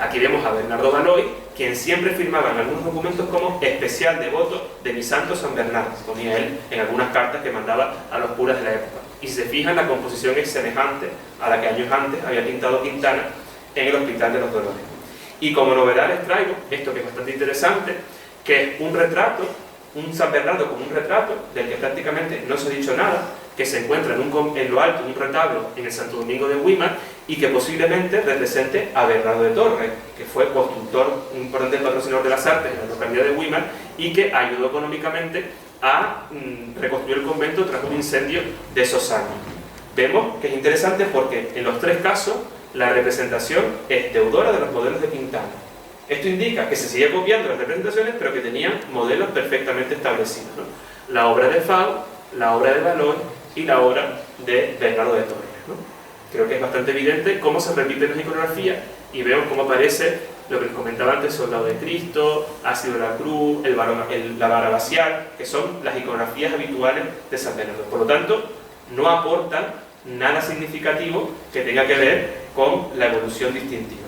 Aquí vemos a Bernardo Valois, quien siempre firmaba en algunos documentos como especial devoto de mi santo San Bernardo, ponía él en algunas cartas que mandaba a los curas de la época. Y si se fijan, la composición es semejante a la que años antes había pintado Quintana en el Hospital de los Dolores. Y como novedad les traigo esto que es bastante interesante, que es un retrato, un San Bernardo como un retrato, del que prácticamente no se ha dicho nada, que se encuentra en lo alto de un retablo en el Santo Domingo de Güímar, y que posiblemente represente a Bernardo de Torres, que fue constructor, un importante patrocinador de las artes en la localidad de Güímar, y que ayudó económicamente a reconstruir el convento tras un incendio de esos años. Vemos que es interesante porque en los tres casos la representación es deudora de los modelos de Quintana. Esto indica que se seguía copiando las representaciones, pero que tenían modelos perfectamente establecidos, ¿no? La obra de Fau, la obra de Valois y la obra de Bernardo de Torres, ¿no? Creo que es bastante evidente cómo se repiten las iconografías, y vemos cómo aparece lo que les comentaba antes, Soldado de Cristo, Ácido de la Cruz, la vara vacial, que son las iconografías habituales de San Bernardo. Por lo tanto, no aportan nada significativo que tenga que ver con la evolución distintiva.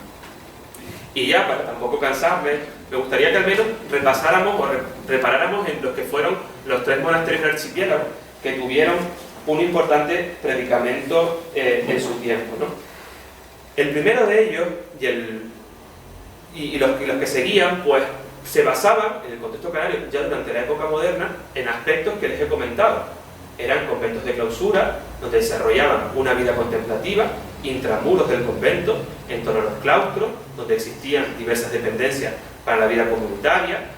Y ya, para tampoco cansarme, me gustaría que al menos repasáramos o reparáramos en los que fueron los 3 monasterios del archipiélago que tuvieron un importante predicamento en su tiempo, ¿no? El primero de ellos y los que seguían, pues se basaban en el contexto canario ya durante la época moderna en aspectos que les he comentado. Eran conventos de clausura, donde desarrollaban una vida contemplativa, intramuros del convento, en torno a los claustros, donde existían diversas dependencias para la vida comunitaria.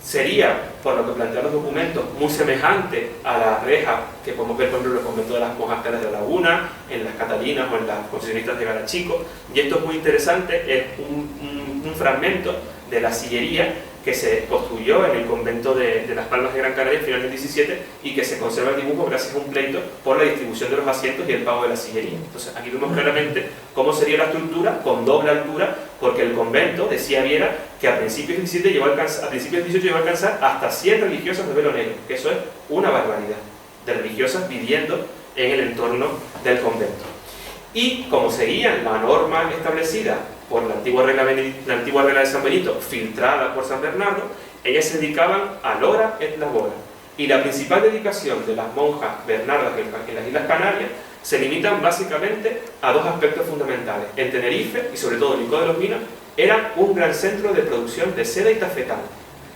Sería, por lo que plantean los documentos, muy semejante a la reja que podemos ver, por ejemplo, en los conventos de las monjas claras de la Laguna, en las Catalinas o en las Concesionistas de Garachico. Y esto es muy interesante, es un fragmento de la sillería que se construyó en el convento de Las Palmas de Gran Canaria en final del 17 y que se conserva el dibujo gracias a un pleito por la distribución de los asientos y el pago de la sillería. Entonces aquí vemos claramente cómo sería la estructura con doble altura, porque el convento, decía Viera, que a principios del 18 llegó a alcanzar hasta 100 religiosas de velo negro, que eso es una barbaridad de religiosas viviendo en el entorno del convento. Y como seguían la norma establecida por la antigua regla de San Benito, filtrada por San Bernardo, ellas se dedicaban al hora et labora. Y la principal dedicación de las monjas bernardas en las Islas Canarias se limitan básicamente a 2 aspectos fundamentales. En Tenerife, y sobre todo en Licó de los Minas, era un gran centro de producción de seda y tafetán.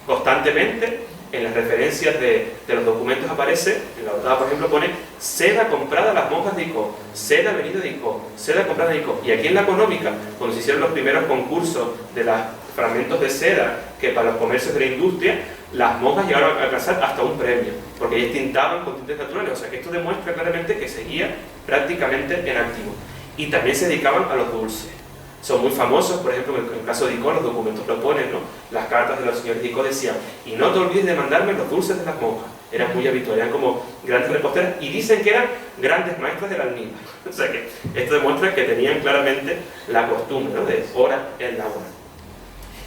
Constantemente, en las referencias de los documentos aparece, en la Ortada, por ejemplo, pone seda comprada a las monjas de Icó, seda venida de Icó, seda comprada de Icó. Y aquí en la económica, cuando se hicieron los primeros concursos de los fragmentos de seda que para los comercios de la industria, las monjas llegaron a alcanzar hasta un premio, porque ellas tintaban con tintes naturales. O sea que esto demuestra claramente que seguía prácticamente en activo. Y también se dedicaban a los dulces. Son muy famosos, por ejemplo, en el caso de Icó, los documentos lo ponen, ¿no? Las cartas de los señores de Icó decían: y no te olvides de mandarme los dulces de las monjas. Eran muy habituales, eran como grandes reposteras, y dicen que eran grandes maestras del almíbar. O sea que esto demuestra que tenían claramente la costumbre, ¿no?, de hora en la hora.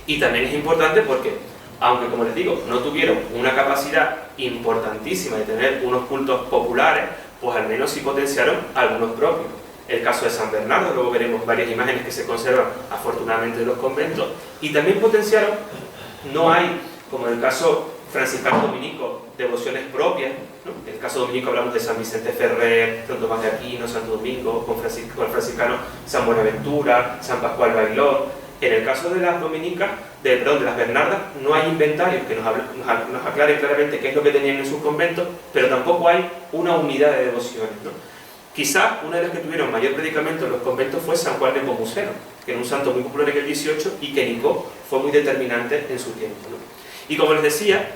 Y también es importante porque, aunque como les digo, no tuvieron una capacidad importantísima de tener unos cultos populares, pues al menos sí potenciaron algunos propios. El caso de San Bernardo, luego veremos varias imágenes que se conservan afortunadamente de los conventos, y también potenciaron, no hay, como en el caso franciscano dominico, devociones propias, ¿no? En el caso dominico hablamos de San Vicente Ferrer, San Tomás de Aquino, Santo Domingo, con el franciscano San Buenaventura, San Pascual Bailón. En el caso de las dominicas, de las Bernardas, no hay inventarios que nos aclaren claramente qué es lo que tenían en sus conventos, pero tampoco hay una unidad de devociones, ¿no? Quizás una de las que tuvieron mayor predicamento en los conventos fue San Juan de Nepomuceno, que era un santo muy popular en el 18 y que en Icó fue muy determinante en su tiempo, ¿no? Y como les decía,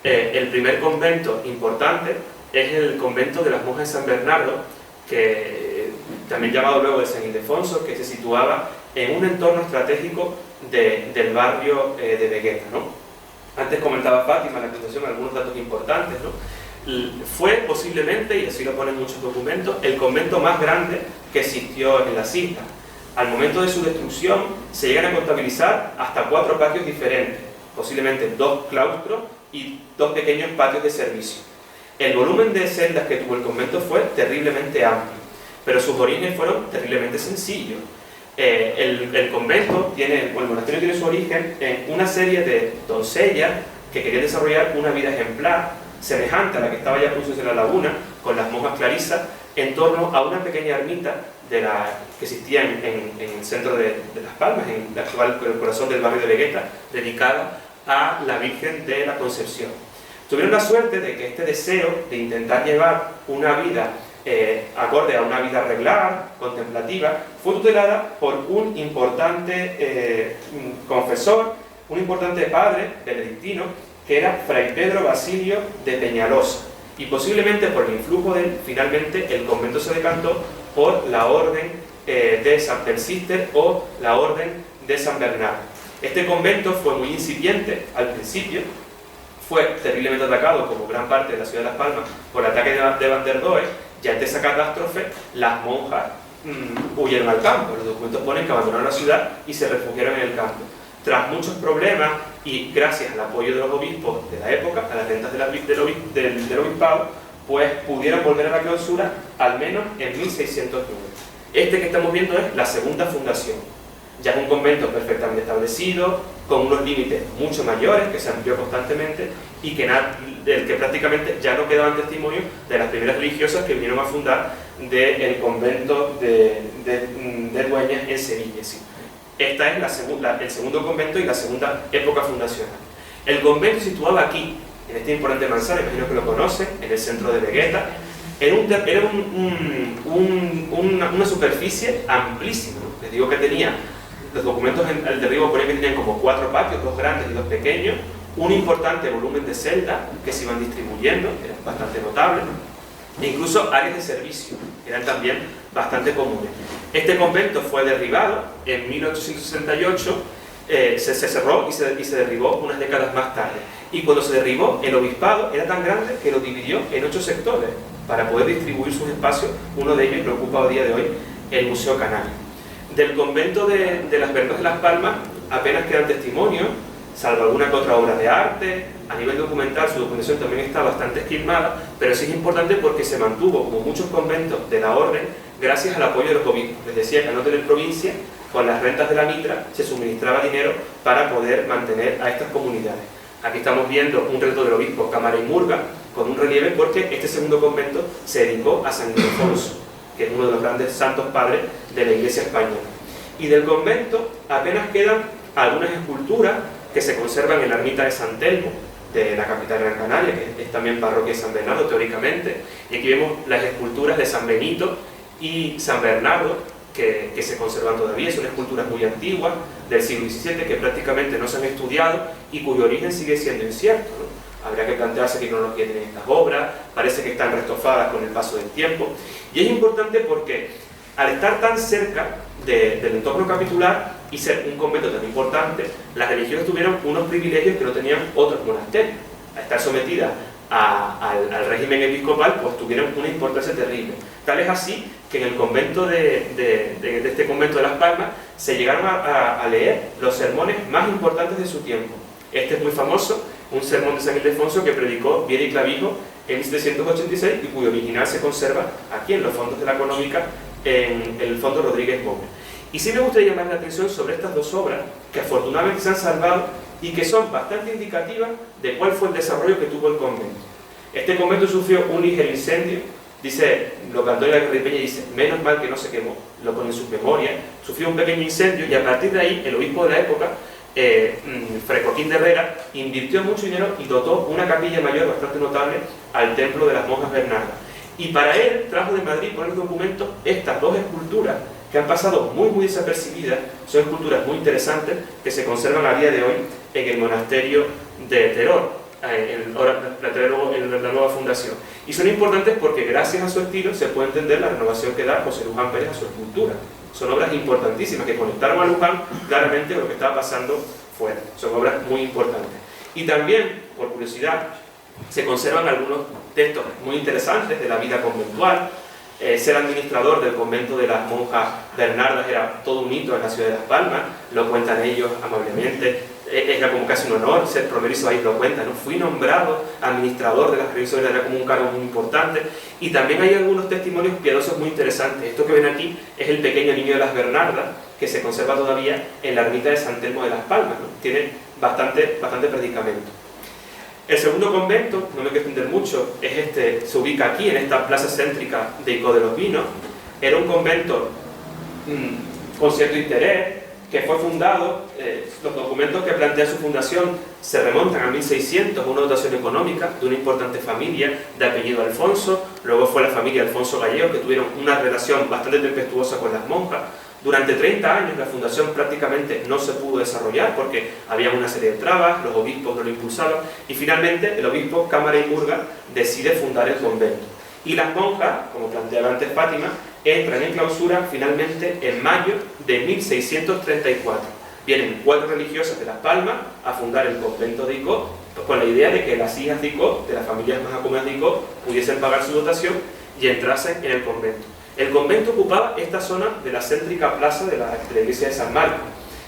el primer convento importante es el convento de las monjas de San Bernardo, que también llamado luego de San Ildefonso, que se situaba en un entorno estratégico del barrio de Vegueta, ¿no? Antes comentaba Fátima en la presentación algunos datos importantes, ¿no? Fue posiblemente, y así lo ponen muchos documentos, el convento más grande que existió en las islas. Al momento de su destrucción se llegan a contabilizar hasta 4 patios diferentes, posiblemente 2 claustros y 2 pequeños patios de servicio. El volumen de celdas que tuvo el convento fue terriblemente amplio, pero sus orígenes fueron terriblemente sencillos. El convento el monasterio tiene su origen en una serie de doncellas que querían desarrollar una vida ejemplar, semejante a la que estaba ya puesta en la Laguna, con las monjas clarisas, en torno a una pequeña ermita que existía en el centro de Las Palmas, en el actual corazón del barrio de Vegueta, dedicada a la Virgen de la Concepción. Tuvieron la suerte de que este deseo de intentar llevar una vida acorde a una vida regular, contemplativa, fue tutelada por un importante confesor, un importante padre benedictino, que era Fray Pedro Basilio de Peñalosa, y posiblemente por el influjo de él, finalmente el convento se decantó por la orden de San Persister o la orden de San Bernardo. Este convento fue muy incipiente al principio, fue terriblemente atacado, como gran parte de la ciudad de Las Palmas, por el ataque de Van der Doe, y ante esa catástrofe las monjas huyeron al campo. Los documentos ponen que abandonaron la ciudad y se refugiaron en el campo. Tras muchos problemas y gracias al apoyo de los obispos de la época, a las rentas del obispado, pues pudieron volver a la clausura al menos en 1609. Este que estamos viendo es la segunda fundación. Ya es un convento perfectamente establecido, con unos límites mucho mayores, que se amplió constantemente y del que prácticamente ya no quedaban testimonios de las primeras religiosas que vinieron a fundar del convento de Dueñas en Sevilla. Sí. Esta es el segundo convento y la segunda época fundacional. El convento situado aquí, en este importante manzano, imagino que lo conocen, en el centro de Vegueta, era una superficie amplísima, ¿no? Les digo que tenía, los documentos al derribo ponen que tenían como 4 patios, 2 grandes y 2 pequeños, un importante volumen de celdas que se iban distribuyendo, que eran bastante notables, e incluso áreas de servicio, que eran también bastante comunes. Este convento fue derribado en 1868, se cerró y se derribó unas décadas más tarde. Y cuando se derribó, el obispado era tan grande que lo dividió en 8 sectores para poder distribuir sus espacios. Uno de ellos lo ocupa a día de hoy el Museo Canario. Del convento de las Verdes de Las Palmas apenas quedan testimonios, salvo alguna que otra obra de arte. A nivel documental, su documentación también está bastante esquilmada, pero sí es importante porque se mantuvo, como muchos conventos de la orden, gracias al apoyo de los obispos. Les decía que al no tener provincia, con las rentas de la mitra se suministraba dinero para poder mantener a estas comunidades. Aquí estamos viendo un retrato del obispo Cámara y Murga, con un relieve porque este segundo convento se dedicó a San Ildefonso, que es uno de los grandes santos padres de la Iglesia española. Y del convento apenas quedan algunas esculturas que se conservan en la ermita de San Telmo, de la capital de Gran Canaria, que es también parroquia de San Bernardo teóricamente, y aquí vemos las esculturas de San Benito y San Bernardo que se conservan todavía. Son esculturas muy antiguas, del siglo XVII, que prácticamente no se han estudiado y cuyo origen sigue siendo incierto, ¿no? Habría que plantearse qué cronología tienen estas obras, parece que están restofadas con el paso del tiempo, y es importante porque al estar tan cerca del entorno capitular y ser un convento tan importante, las religiosas tuvieron unos privilegios que no tenían otros monasterios. Al estar sometidas al régimen episcopal, pues tuvieron una importancia terrible. Tal es así que en el convento de este convento de Las Palmas se llegaron a leer los sermones más importantes de su tiempo. Este es muy famoso, un sermón de San Ildefonso que predicó Viera y Clavijo en 1786 y cuyo original se conserva aquí en los fondos de la Económica, en el Fondo Rodríguez Gómez. Y sí me gustaría llamar la atención sobre estas dos obras que afortunadamente se han salvado y que son bastante indicativas de cuál fue el desarrollo que tuvo el convento. Este convento sufrió un ligero incendio, dice, lo cantó la Guerripeña y dice, menos mal que no se quemó, lo pone en sus memorias, sufrió un pequeño incendio y a partir de ahí el obispo de la época, Fray Joaquín de Herrera, invirtió mucho dinero y dotó una capilla mayor bastante notable al templo de las monjas Bernardas. Y para él trajo de Madrid, por el documento, estas dos esculturas que han pasado muy desapercibidas. Son esculturas muy interesantes que se conservan a día de hoy en el monasterio de Teror, en la nueva fundación. Y son importantes porque gracias a su estilo se puede entender la renovación que da José Luján Pérez a su escultura. Son obras importantísimas que conectaron a Luján claramente con lo que estaba pasando fuera. Son obras muy importantes. Y también, por curiosidad, se conservan algunos textos muy interesantes de la vida conventual. Ser administrador del convento de las monjas Bernardas era todo un hito en la ciudad de Las Palmas, lo cuentan ellos amablemente, era como casi un honor ser promerizo, ahí lo cuentan, ¿no? Fui nombrado administrador de las revisoras, era como un cargo muy importante. Y también hay algunos testimonios piadosos muy interesantes. Esto que ven aquí es el pequeño niño de las Bernardas, que se conserva todavía en la ermita de San Telmo de Las Palmas, ¿no? Tiene bastante predicamento. El segundo convento, no me quiero extender mucho, se ubica aquí, en esta plaza céntrica de Icó de los Vinos. Era un convento con cierto interés, que fue fundado, los documentos que plantean su fundación se remontan a 1600, una dotación económica de una importante familia de apellido Alfonso. Luego fue la familia Alfonso Gallego, que tuvieron una relación bastante tempestuosa con las monjas. Durante 30 años la fundación prácticamente no se pudo desarrollar porque había una serie de trabas, los obispos no lo impulsaban y finalmente el obispo Cámara y Murga decide fundar el convento. Y las monjas, como planteaba antes Fátima, entran en clausura finalmente en mayo de 1634. Vienen 4 religiosas de Las Palmas a fundar el convento de Icó, con la idea de que las hijas de Icó, de las familias más acomodadas de Icó, pudiesen pagar su dotación y entrasen en el convento. El convento ocupaba esta zona de la céntrica plaza de la iglesia de San Marcos.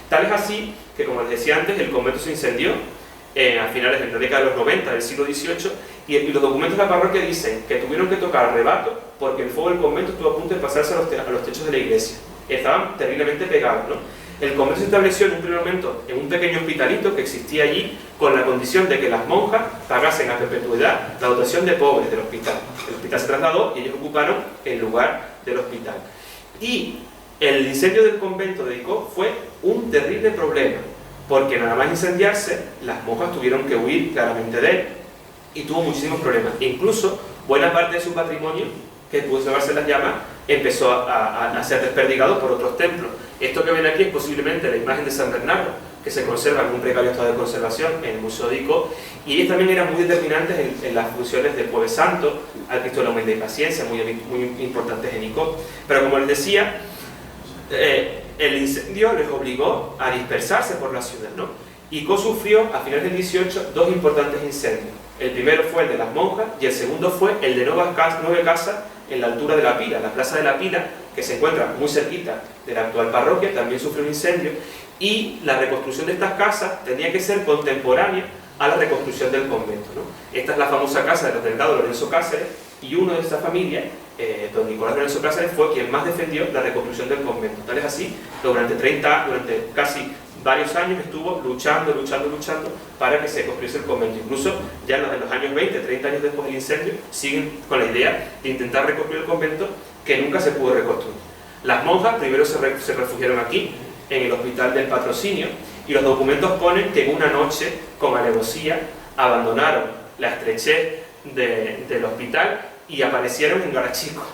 Tal es así que, como les decía antes, el convento se incendió a finales de la década de los 90 del siglo XVIII, y los documentos de la parroquia dicen que tuvieron que tocar rebato porque el fuego del convento estuvo a punto de pasarse a los techos de la iglesia. Estaban terriblemente pegados, ¿no? El convento se estableció en un primer momento en un pequeño hospitalito que existía allí, con la condición de que las monjas pagasen a perpetuidad la dotación de pobres del hospital. El hospital se trasladó y ellos ocuparon el lugar del hospital. Y el incendio del convento de Icó fue un terrible problema, porque nada más incendiarse, las monjas tuvieron que huir claramente de él, y tuvo muchísimos problemas. Incluso buena parte de su patrimonio, que pudo salvarse las llamas, empezó a ser desperdigado por otros templos. Esto que ven aquí es posiblemente la imagen de San Bernardo, que se conserva en un precario estado de conservación en el Museo de Icó, y ellos también eran muy determinantes en las funciones del Jueves Santo, al Cristo de la Humildad y Paciencia, muy importantes en Icó. Pero como les decía, el incendio les obligó a dispersarse por la ciudad, ¿no? Icó sufrió a finales del 18 dos importantes incendios. El primero fue el de las monjas y el segundo fue el de nueve casas en la altura de la Pila. La plaza de la Pila, que se encuentra muy cerquita de la actual parroquia, también sufrió un incendio, y la reconstrucción de estas casas tenía que ser contemporánea a la reconstrucción del convento, ¿no? Esta es la famosa casa del hacendado Lorenzo Cáceres, y uno de esta familia, don Nicolás Lorenzo Cáceres, fue quien más defendió la reconstrucción del convento. Tal es así que durante casi varios años estuvo luchando para que se construyese el convento. Incluso ya en los años 20, 30 años después del incendio, siguen con la idea de intentar reconstruir el convento, que nunca se pudo reconstruir. Las monjas primero se refugiaron aquí, en el Hospital del Patrocinio, y los documentos ponen que en una noche, con alevosía, abandonaron la estrechez del hospital y aparecieron en Garachico.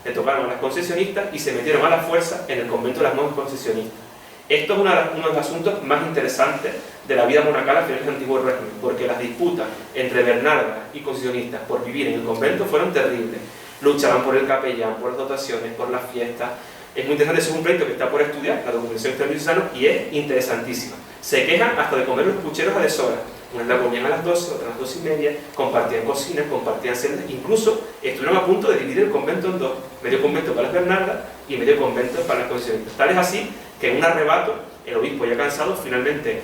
Le tocaron a las concesionistas y se metieron a la fuerza en el convento de las monjas concesionistas. Esto es uno de los asuntos más interesantes de la vida monacal a finales del Antiguo Régimen, porque las disputas entre bernardas y concesionistas por vivir en el convento fueron terribles. Luchaban por el capellán, por las dotaciones, por las fiestas. Es muy interesante, es un pleito que está por estudiar, la documentación histórica, y es interesantísima. Se quejan hasta de comer los pucheros a deshora. Unas la comían a las 12, otras a las 12:30, compartían cocinas, compartían celdas, incluso estuvieron a punto de dividir el convento en dos, medio convento para las bernardas y medio convento para las concesionistas. Tal es así que en un arrebato, el obispo, ya cansado, finalmente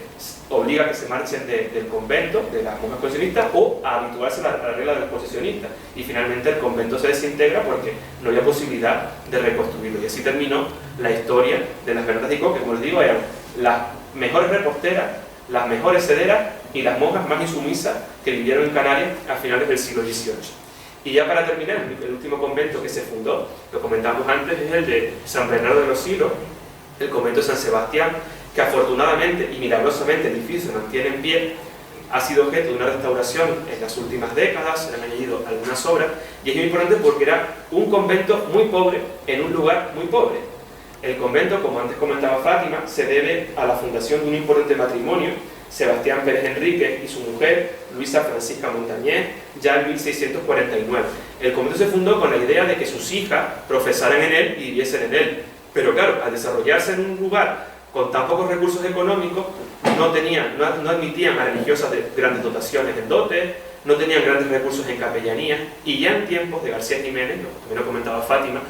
obliga a que se marchen del convento, de las monjas concesionistas, o a habituarse a la regla de los concesionistas, y finalmente el convento se desintegra porque no había posibilidad de reconstruirlo. Y así terminó la historia de las bernardas de Icó, que, como les digo, eran las mejores reposteras, las mejores hederas y las monjas más insumisas que vivieron en Canarias a finales del siglo XVIII. Y ya para terminar, el último convento que se fundó, lo comentamos antes, es el de San Bernardo de los Silos, el convento de San Sebastián, que afortunadamente y milagrosamente el edificio se mantiene en pie. Ha sido objeto de una restauración en las últimas décadas, se le han añadido algunas obras, y es muy importante porque era un convento muy pobre en un lugar muy pobre. El convento, como antes comentaba Fátima, se debe a la fundación de un importante matrimonio, Sebastián Pérez Enríquez y su mujer, Luisa Francisca Montañés, ya en 1649. El convento se fundó con la idea de que sus hijas profesaran en él y viviesen en él. Pero claro, al desarrollarse en un lugar con tan pocos recursos económicos, no admitían a religiosas de grandes dotaciones en dotes, no tenían grandes recursos en capellanía, y ya en tiempos de García Jiménez, también lo comentaba Fátima,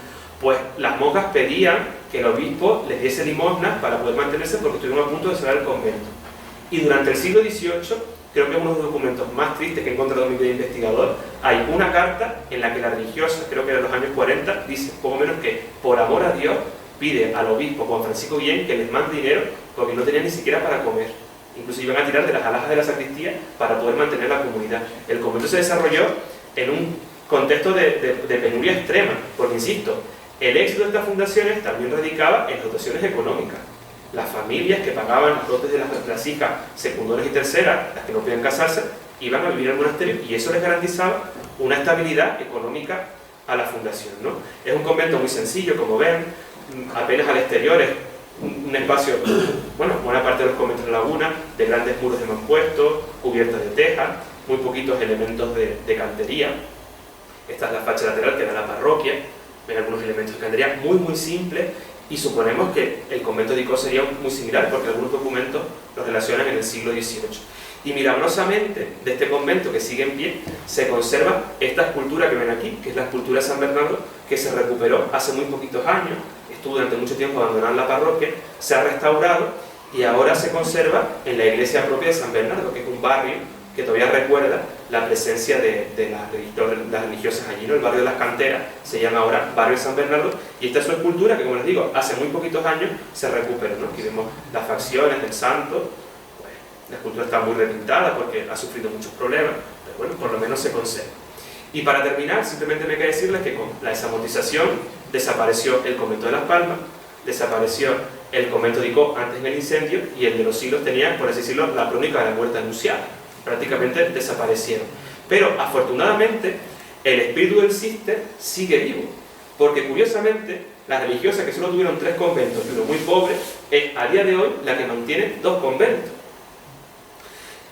pues las monjas pedían que el obispo les diese limosnas para poder mantenerse, porque estuvieron a punto de cerrar el convento. Y durante el siglo XVIII, creo que es uno de los documentos más tristes que he encontrado en mi vida de investigador, hay una carta en la que la religiosa, creo que de los años 40, dice poco menos que, por amor a Dios, pide al obispo Juan Francisco Guillén que les mande dinero porque no tenían ni siquiera para comer. Incluso iban a tirar de las alhajas de la sacristía para poder mantener la comunidad. El convento se desarrolló en un contexto de penuria extrema, porque, insisto, el éxito de estas fundaciones también radicaba en dotaciones económicas. Las familias que pagaban los dotes de las hijas secundarias y terceras, las que no podían casarse, iban a vivir al monasterio, y eso les garantizaba una estabilidad económica a la fundación, ¿no? Es un convento muy sencillo, como ven, apenas al exterior es un espacio, bueno, buena parte de los conventos de laguna, de grandes muros de mampuesto, cubiertas de teja, muy poquitos elementos de cantería. Esta es la facha lateral que da la parroquia, ven algunos elementos de cantería, muy simple, y suponemos que el convento de Icó sería muy similar, porque algunos documentos lo relacionan en el siglo XVIII. Y milagrosamente, de este convento que sigue en pie, se conserva esta escultura que ven aquí, que es la escultura de San Bernardo, que se recuperó hace muy poquitos años, estuvo durante mucho tiempo abandonada en la parroquia, se ha restaurado y ahora se conserva en la iglesia propia de San Bernardo, que es un barrio que todavía recuerda la presencia de las religiosas allí, ¿no? El barrio de las Canteras se llama ahora Barrio San Bernardo, y esta es su escultura que, como les digo, hace muy poquitos años se recupera, ¿no? Aquí vemos las facciones del santo. Bueno, la escultura está muy repintada porque ha sufrido muchos problemas, pero bueno, por lo menos se conserva. Y para terminar, simplemente me queda decirles que con la desamortización desapareció el convento de Las Palmas, desapareció el convento de Icó antes en el incendio, y el de los Silos tenía, por así decirlo, la crónica de la muerte anunciada. Prácticamente desaparecieron. Pero afortunadamente el espíritu del Cister sigue vivo, porque curiosamente la religiosa que solo tuvieron 3 conventos y uno muy pobre es a día de hoy la que mantiene 2 conventos.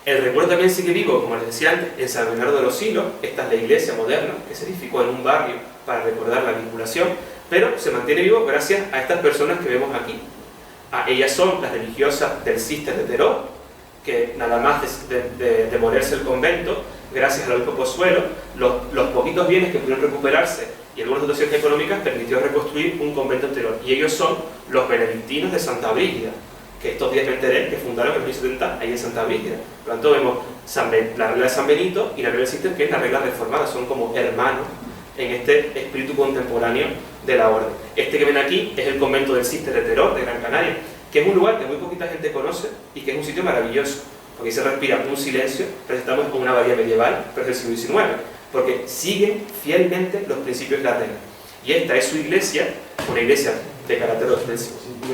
El recuerdo también sigue vivo, como les decía antes, en San Bernardo de los Silos. Esta es la iglesia moderna que se edificó en un barrio para recordar la vinculación, pero se mantiene vivo gracias a estas personas que vemos aquí. Ellas son las religiosas del Cister de Teró, que nada más de demolerse el convento, gracias al obispo Pozuelo, los poquitos bienes que pudieron recuperarse y algunas dotaciones económicas permitió reconstruir un convento anterior. Y ellos son los benedictinos de Santa Brígida, que estos días me enteré que fundaron en 1970 ahí en Santa Brígida. Por lo tanto, vemos la regla de San Benito y la regla del Cister, que es la regla reformada, son como hermanos en este espíritu contemporáneo de la orden. Este que ven aquí es el convento del Cister de Teror, de Gran Canaria, que es un lugar que muy poquita gente conoce y que es un sitio maravilloso, porque se respira un silencio. Presentamos con una abadía medieval, pero es del siglo XIX, porque siguen fielmente los principios de la regla. Y esta es su iglesia, una iglesia de carácter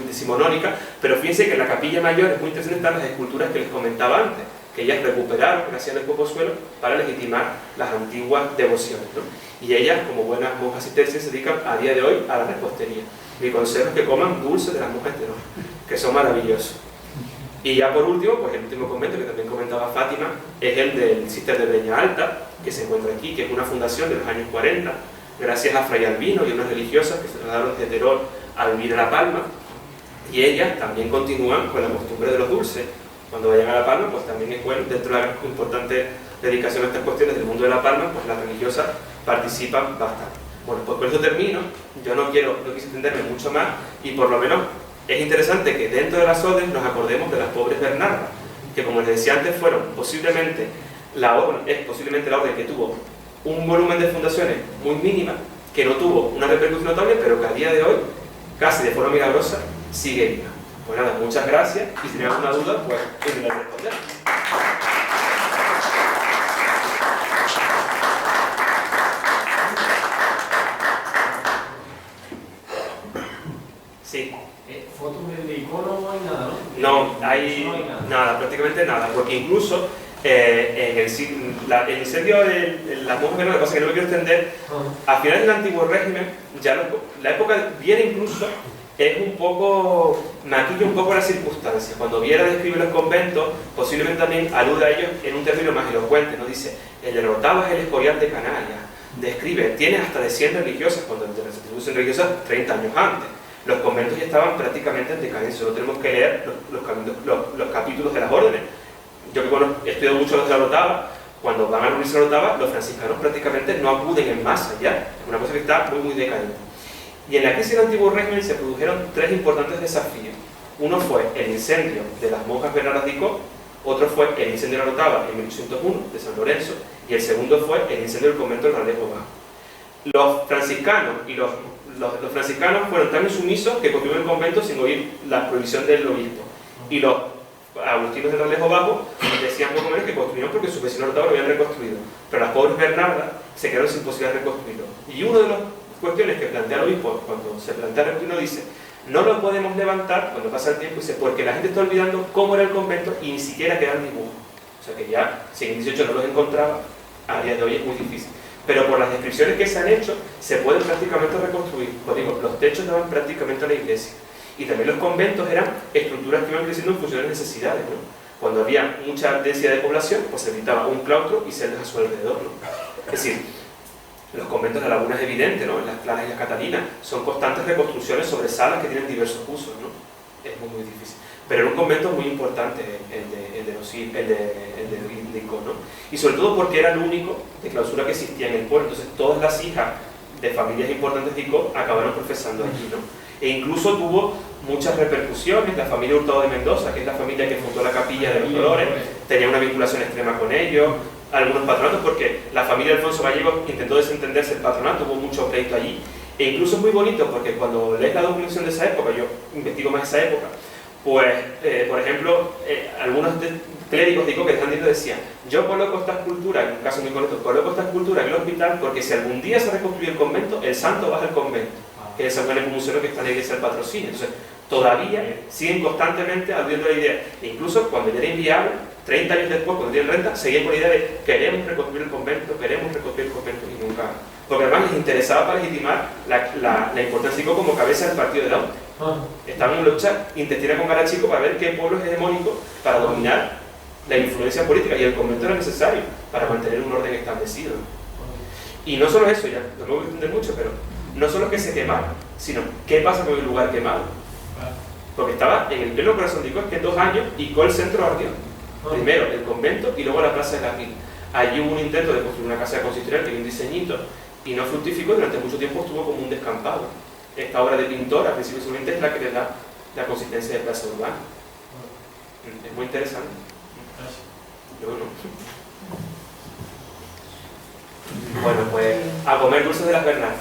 decimonónica, pero fíjense que en la capilla mayor es muy interesante, están las esculturas que les comentaba antes, que ellas recuperaron gracias al Pozuelo para legitimar las antiguas devociones, ¿no? Y ellas, como buenas monjas cistercienses, se dedican a día de hoy a la repostería. Mi consejo es que coman dulces de las monjas de Teror, que son maravillosos. Y ya por último, pues el último convento que también comentaba Fátima es el del Cister de Breña Alta, que se encuentra aquí, que es una fundación de los años 40, gracias a Fray Albino y unas religiosas que se trasladaron desde Teror a vivir a La Palma, y ellas también continúan con la costumbre de los dulces. Cuando vayan a La Palma, pues también es bueno, dentro de la importante dedicación a estas cuestiones del mundo de La Palma, pues las religiosas participan bastante. Bueno, pues por eso termino. Yo no quise extenderme mucho más, y por lo menos es interesante que dentro de las órdenes nos acordemos de las pobres Bernardas, que, como les decía antes, fueron posiblemente es posiblemente la orden que tuvo un volumen de fundaciones muy mínima, que no tuvo una repercusión notable, pero que a día de hoy, casi de forma milagrosa, sigue viva. Pues nada, muchas gracias, y si tenéis alguna duda, pues intentaré responder. Sí. Fotos de icono no hay nada, ¿no? No hay nada, prácticamente nada, porque incluso en el incendio de las monjas, lo que pasa es que no me quiero extender, a finales del antiguo régimen, ya la época viene incluso, es un poco, maquilla un poco las circunstancias. Cuando Viera describe los conventos, posiblemente también alude a ellos en un término más elocuente, ¿no? Dice, el de Rotava es el Escorial de Canarias, describe, tiene hasta de 100 religiosas, cuando de las instituciones religiosas 30 años antes. Los conventos ya estaban prácticamente en decadencia, no tenemos que leer los capítulos de las órdenes. Yo que he estudiado mucho los de la Rotava, cuando van a reunirse a la Rotava, los franciscanos prácticamente no acuden en masa ya, es una cosa que está muy decadente. Y en la crisis del antiguo régimen se produjeron 3 importantes desafíos. Uno fue el incendio de las monjas Bernardas de Icó, otro fue el incendio de la Rotava en 1801 de San Lorenzo, y el segundo fue el incendio del convento del Ralejo Bajo. Los franciscanos los franciscanos fueron tan insumisos que construyeron el convento sin oír la prohibición del obispo. Y los agustinos del Ralejo Bajo decían poco menos que construyeron porque sus vecinos lo habían reconstruido. Pero las pobres Bernardas se quedaron sin posibilidad de reconstruirlo. Y una de las cuestiones que plantea el obispo cuando se plantea el reconstruirlo dice: no lo podemos levantar cuando pasa el tiempo, dice, porque la gente está olvidando cómo era el convento y ni siquiera quedan dibujos. O sea que ya, si en el 18 no los encontraba, a día de hoy es muy difícil. Pero por las descripciones que se han hecho, se pueden prácticamente reconstruir. Pues digo, los techos daban prácticamente a la iglesia. Y también los conventos eran estructuras que iban creciendo en función de necesidades, ¿no? Cuando había mucha densidad de población, pues se evitaba un claustro y celdas a su alrededor, ¿no? Es decir, los conventos de la Laguna es evidente, ¿no? En las Planas y las Catalinas son constantes reconstrucciones sobre salas que tienen diversos usos, ¿no? Es muy difícil. Pero era un convento muy importante el de Icó, ¿no? Y sobre todo porque era el único de clausura que existía en el pueblo. Entonces todas las hijas de familias importantes de Icó acabaron profesando allí, ¿no? E incluso tuvo muchas repercusiones. La familia Hurtado de Mendoza, que es la familia que fundó la Capilla de los Dolores, tenía una vinculación extrema con ellos, algunos patronatos, porque la familia de Alfonso Gallegos intentó desentenderse del patronato, hubo mucho pleito allí. E incluso es muy bonito porque cuando lees la documentación de esa época, yo investigo más esa época, pues, por ejemplo, algunos clérigos de Icó que están diciendo decían: yo coloco esta escultura, en un caso muy concreto, coloco esta escultura en el hospital porque si algún día se reconstruye el convento, el santo baja al convento, que es el San Museo que está en la iglesia del Patrocinio. Entonces, todavía siguen constantemente aludiendo a la idea. E incluso cuando ya era inviable, 30 años después, cuando tienen renta, seguían con la idea de queremos reconstruir el convento, y nunca. Porque además les interesaba para legitimar la importancia de Icó como cabeza del partido de la ONU. Estaban en lucha intestina con Garachico para ver qué pueblo es hegemónico para dominar la influencia política, y el convento era necesario para mantener un orden establecido. Y no solo eso, ya no me voy a entender mucho, pero no solo que se quemara, sino qué pasa con el lugar quemado. Porque estaba en el pleno corazón de Icó, es que en 2 años Icó el centro ardió. Primero el convento y luego la plaza de la Vil. Allí hubo un intento de construir una casa consistorial, que hay un diseñito, y no fructificó, y durante mucho tiempo estuvo como un descampado. Esta obra de pintor, al principio solamente, es la que le da la consistencia de plaza urbana. Es muy interesante. Yo no. Bueno, pues a comer dulces de las Bernardas.